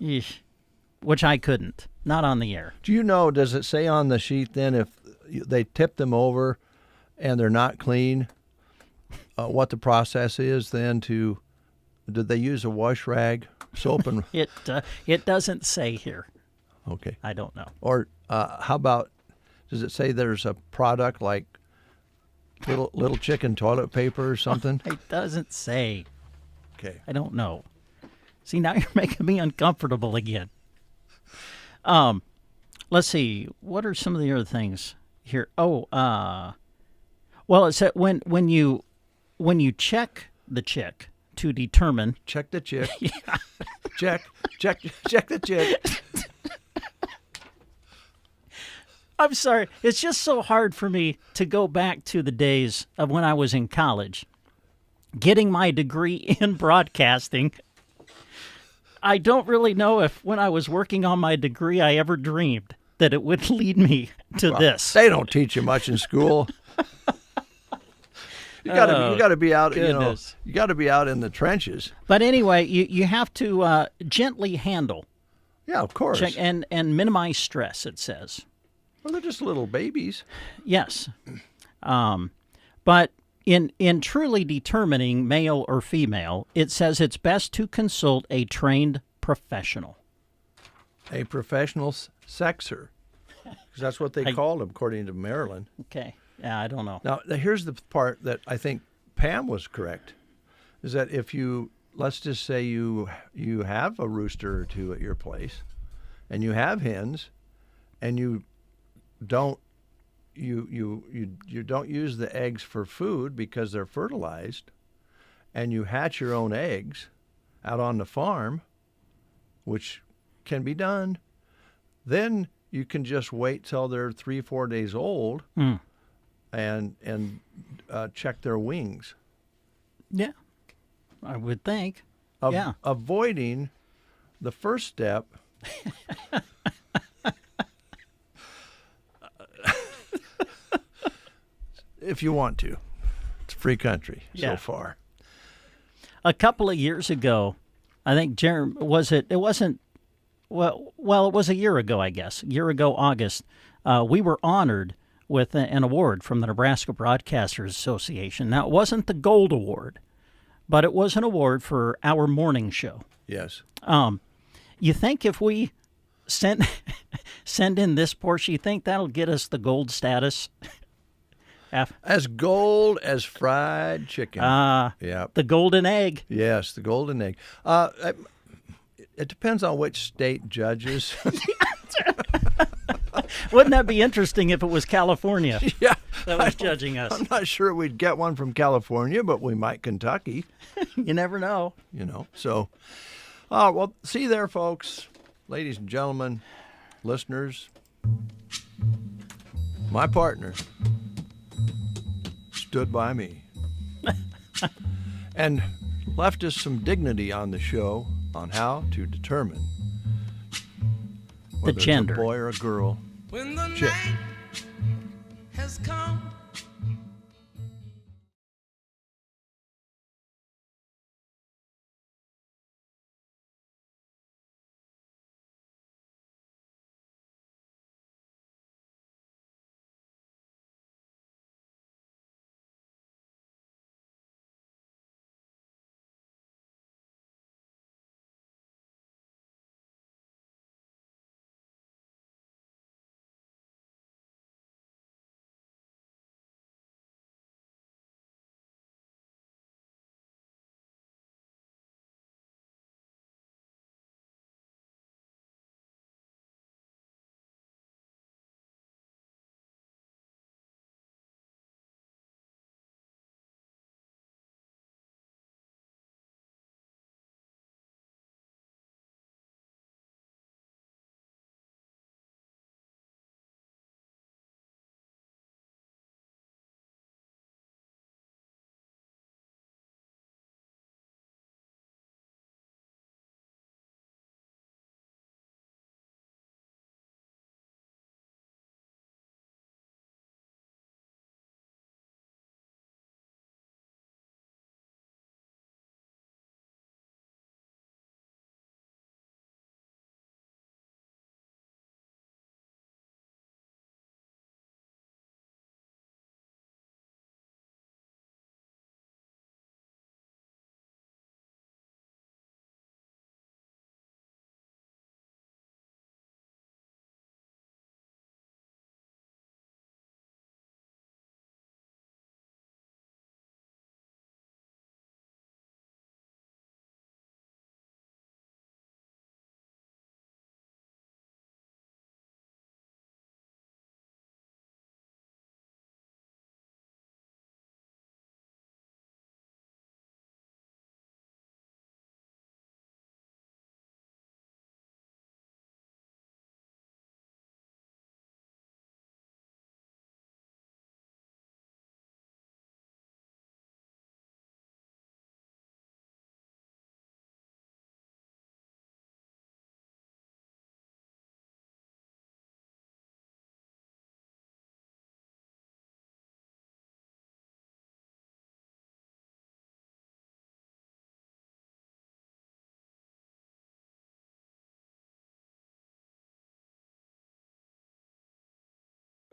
Speaker 2: which I couldn't, not on the air.
Speaker 1: Do you know, does it say on the sheet then if they tip them over and they're not clean, what the process is then to did they use a wash rag, soap and?
Speaker 2: It doesn't say here.
Speaker 1: Okay.
Speaker 2: I don't know.
Speaker 1: Or how about? Does it say there's a product like little chicken toilet paper or something?
Speaker 2: It doesn't say.
Speaker 1: Okay.
Speaker 2: I don't know. See, now you're making me uncomfortable again. Let's see. What are some of the other things here? Oh, well, it said when you check the chick to determine.
Speaker 1: Check the chick. check the chick.
Speaker 2: I'm sorry. It's just so hard for me to go back to the days of when I was in college, getting my degree in broadcasting. I don't really know if when I was working on my degree, I ever dreamed that it would lead me to this.
Speaker 1: They don't teach you much in school. You got to be out.
Speaker 2: Goodness.
Speaker 1: You got to be out in the trenches.
Speaker 2: But anyway, you have to gently handle.
Speaker 1: Yeah, of course.
Speaker 2: Check and minimize stress. It says.
Speaker 1: Well, they're just little babies.
Speaker 2: Yes, but in truly determining male or female, it says it's best to consult a trained professional.
Speaker 1: A professional sexer, because that's what they called him, according to Maryland.
Speaker 2: Okay. Yeah, I don't know.
Speaker 1: Now, here's the part that I think Pam was correct, is that if you, let's just say you have a rooster or two at your place, and you have hens, and you don't don't use the eggs for food because they're fertilized, and you hatch your own eggs out on the farm, which can be done, then you can just wait till they're 3-4 days old and check their wings.
Speaker 2: Yeah, I would think.
Speaker 1: Avoiding the first step. If you want to. It's a free country so far.
Speaker 2: A couple of years ago, I think, Jeremy, it was a year ago, I guess. A year ago, August, we were honored with an award from the Nebraska Broadcasters Association. Now, it wasn't the Gold Award, but it was an award for our morning show.
Speaker 1: Yes.
Speaker 2: You think if we send in this portion, you think that'll get us the gold status?
Speaker 1: As gold as fried chicken.
Speaker 2: Yeah. The golden egg.
Speaker 1: Yes, the golden egg. It depends on which state judges.
Speaker 2: Wouldn't that be interesting if it was California
Speaker 1: that
Speaker 2: was judging us?
Speaker 1: I'm not sure we'd get one from California, but we might Kentucky.
Speaker 2: You never know.
Speaker 1: So, well, see there, folks, ladies and gentlemen, listeners, my partner stood by me and left us some dignity on the show on how to determine whether
Speaker 2: the gender,
Speaker 1: it's a boy or a girl.
Speaker 26: When the night has come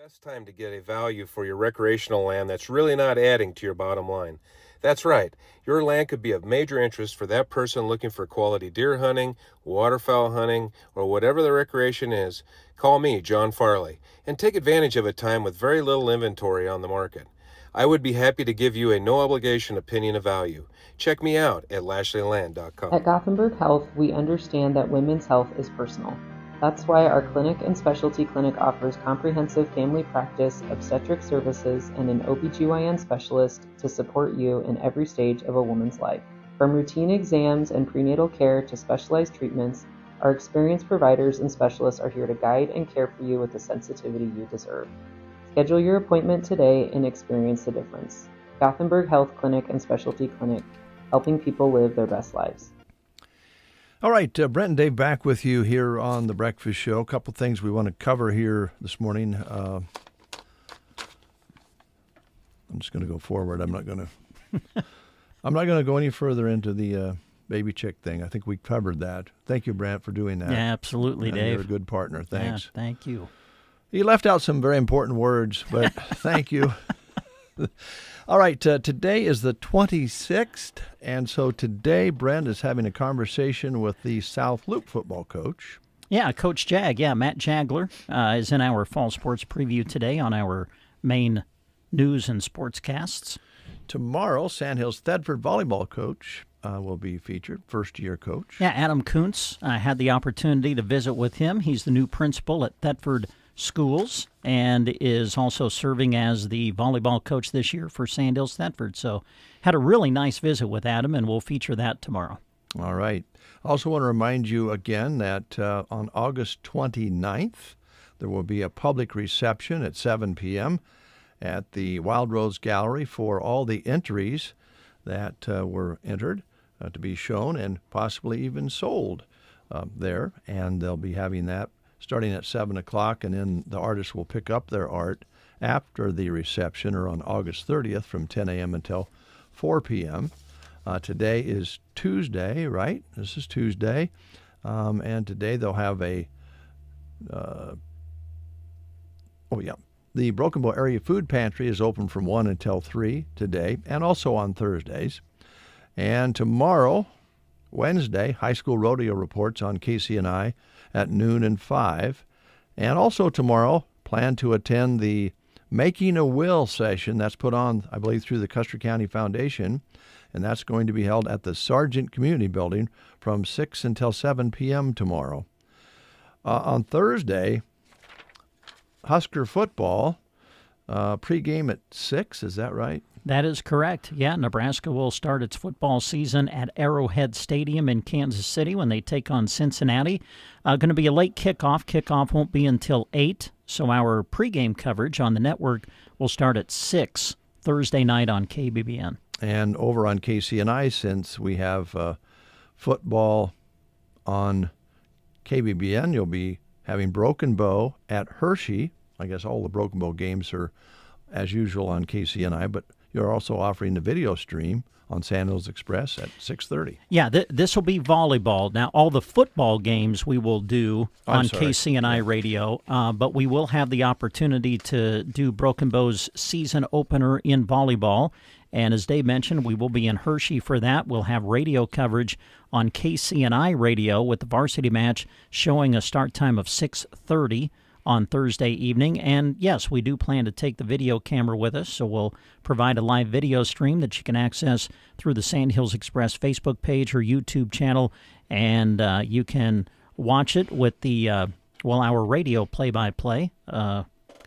Speaker 3: Best time to get a value for your recreational land that's really not adding to your bottom line. That's right. Your land could be of major interest for that person looking for quality deer hunting, waterfowl hunting, or whatever the recreation is. Call me, John Farley, and take advantage of a time with very little inventory on the market. I would be happy to give you a no-obligation opinion of value. Check me out at lashleyland.com.
Speaker 4: At Gothenburg Health, we understand that women's health is personal. That's why our clinic and specialty clinic offers comprehensive family practice, obstetric services, and an OBGYN specialist to support you in every stage of a woman's life. From routine exams and prenatal care to specialized treatments, our experienced providers and specialists are here to guide and care for you with the sensitivity you deserve. Schedule your appointment today and experience the difference. Gothenburg Health Clinic and Specialty Clinic, helping people live their best lives.
Speaker 1: All right, Brent and Dave back with you here on The Breakfast Show. A couple things we want to cover here this morning. I'm just going to go forward. I'm not going to go any further into the baby chick thing. I think we covered that. Thank you, Brent, for doing that.
Speaker 2: Yeah, absolutely,
Speaker 1: and
Speaker 2: Dave.
Speaker 1: You're a good partner. Thanks.
Speaker 2: Yeah, thank you.
Speaker 1: You left out some very important words, but thank you. All right, today is the 26th, and so today Brent is having a conversation with the South Loop football coach.
Speaker 2: Yeah, Coach Jag. Yeah, Matt Jagler is in our fall sports preview today on our main news and sportscasts.
Speaker 1: Tomorrow, Sandhills Thedford volleyball coach will be featured, first-year coach.
Speaker 2: Yeah, Adam Kuntz. I had the opportunity to visit with him. He's the new principal at Thetford Schools and is also serving as the volleyball coach this year for Sandhills Thetford. So had a really nice visit with Adam, and we'll feature that tomorrow.
Speaker 1: All right. I also want to remind you again that on August 29th, there will be a public reception at 7 p.m. at the Wild Rose Gallery for all the entries that were entered to be shown and possibly even sold there. And they'll be having that starting at 7 o'clock, and then the artists will pick up their art after the reception or on August 30th from 10 a.m. until 4 p.m. Today is Tuesday, right? This is Tuesday. And today they'll have a, the Broken Bow Area Food Pantry is open from 1 until 3 today, and also on Thursdays. And tomorrow, Wednesday, High School Rodeo reports on KCNI at noon and 5. And also tomorrow, plan to attend the Making a Will session that's put on, I believe, through the Custer County Foundation. And that's going to be held at the Sargent Community Building from 6 until 7 p.m. tomorrow. On Thursday, Husker football, pregame at 6, is that right?
Speaker 2: That is correct. Yeah, Nebraska will start its football season at Arrowhead Stadium in Kansas City when they take on Cincinnati. Going to be a late kickoff. Kickoff won't be until 8, so our pregame coverage on the network will start at 6 Thursday night on KBBN.
Speaker 1: And over on KCNI, since we have football on KBBN, you'll be having Broken Bow at Hershey. I guess all the Broken Bow games are as usual on KCNI, but you're also offering the video stream on Sandhills Express at 6:30.
Speaker 2: Yeah, this will be volleyball. Now, all the football games we will do on KCNI radio, but we will have the opportunity to do Broken Bow's season opener in volleyball. And as Dave mentioned, we will be in Hershey for that. We'll have radio coverage on KCNI radio with the varsity match showing a start time of 6:30 on Thursday evening. And yes, we do plan to take the video camera with us, so we'll provide a live video stream that you can access through the Sandhills Express Facebook page or YouTube channel, and you can watch it with the our radio play-by-play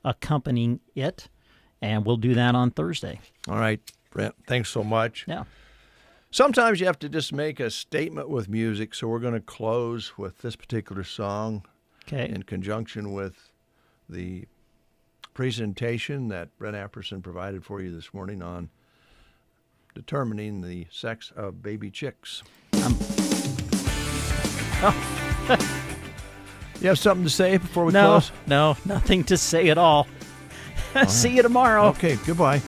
Speaker 2: accompanying it, and we'll do that on Thursday.
Speaker 1: All right, Brent, thanks so much.
Speaker 2: Yeah.
Speaker 1: Sometimes you have to just make a statement with music, so we're going to close with this particular song.
Speaker 2: Okay.
Speaker 1: In conjunction with the presentation that Brent Apperson provided for you this morning on determining the sex of baby chicks. You have something to say before we close?
Speaker 2: No, nothing to say at all. See you tomorrow.
Speaker 1: Okay, goodbye.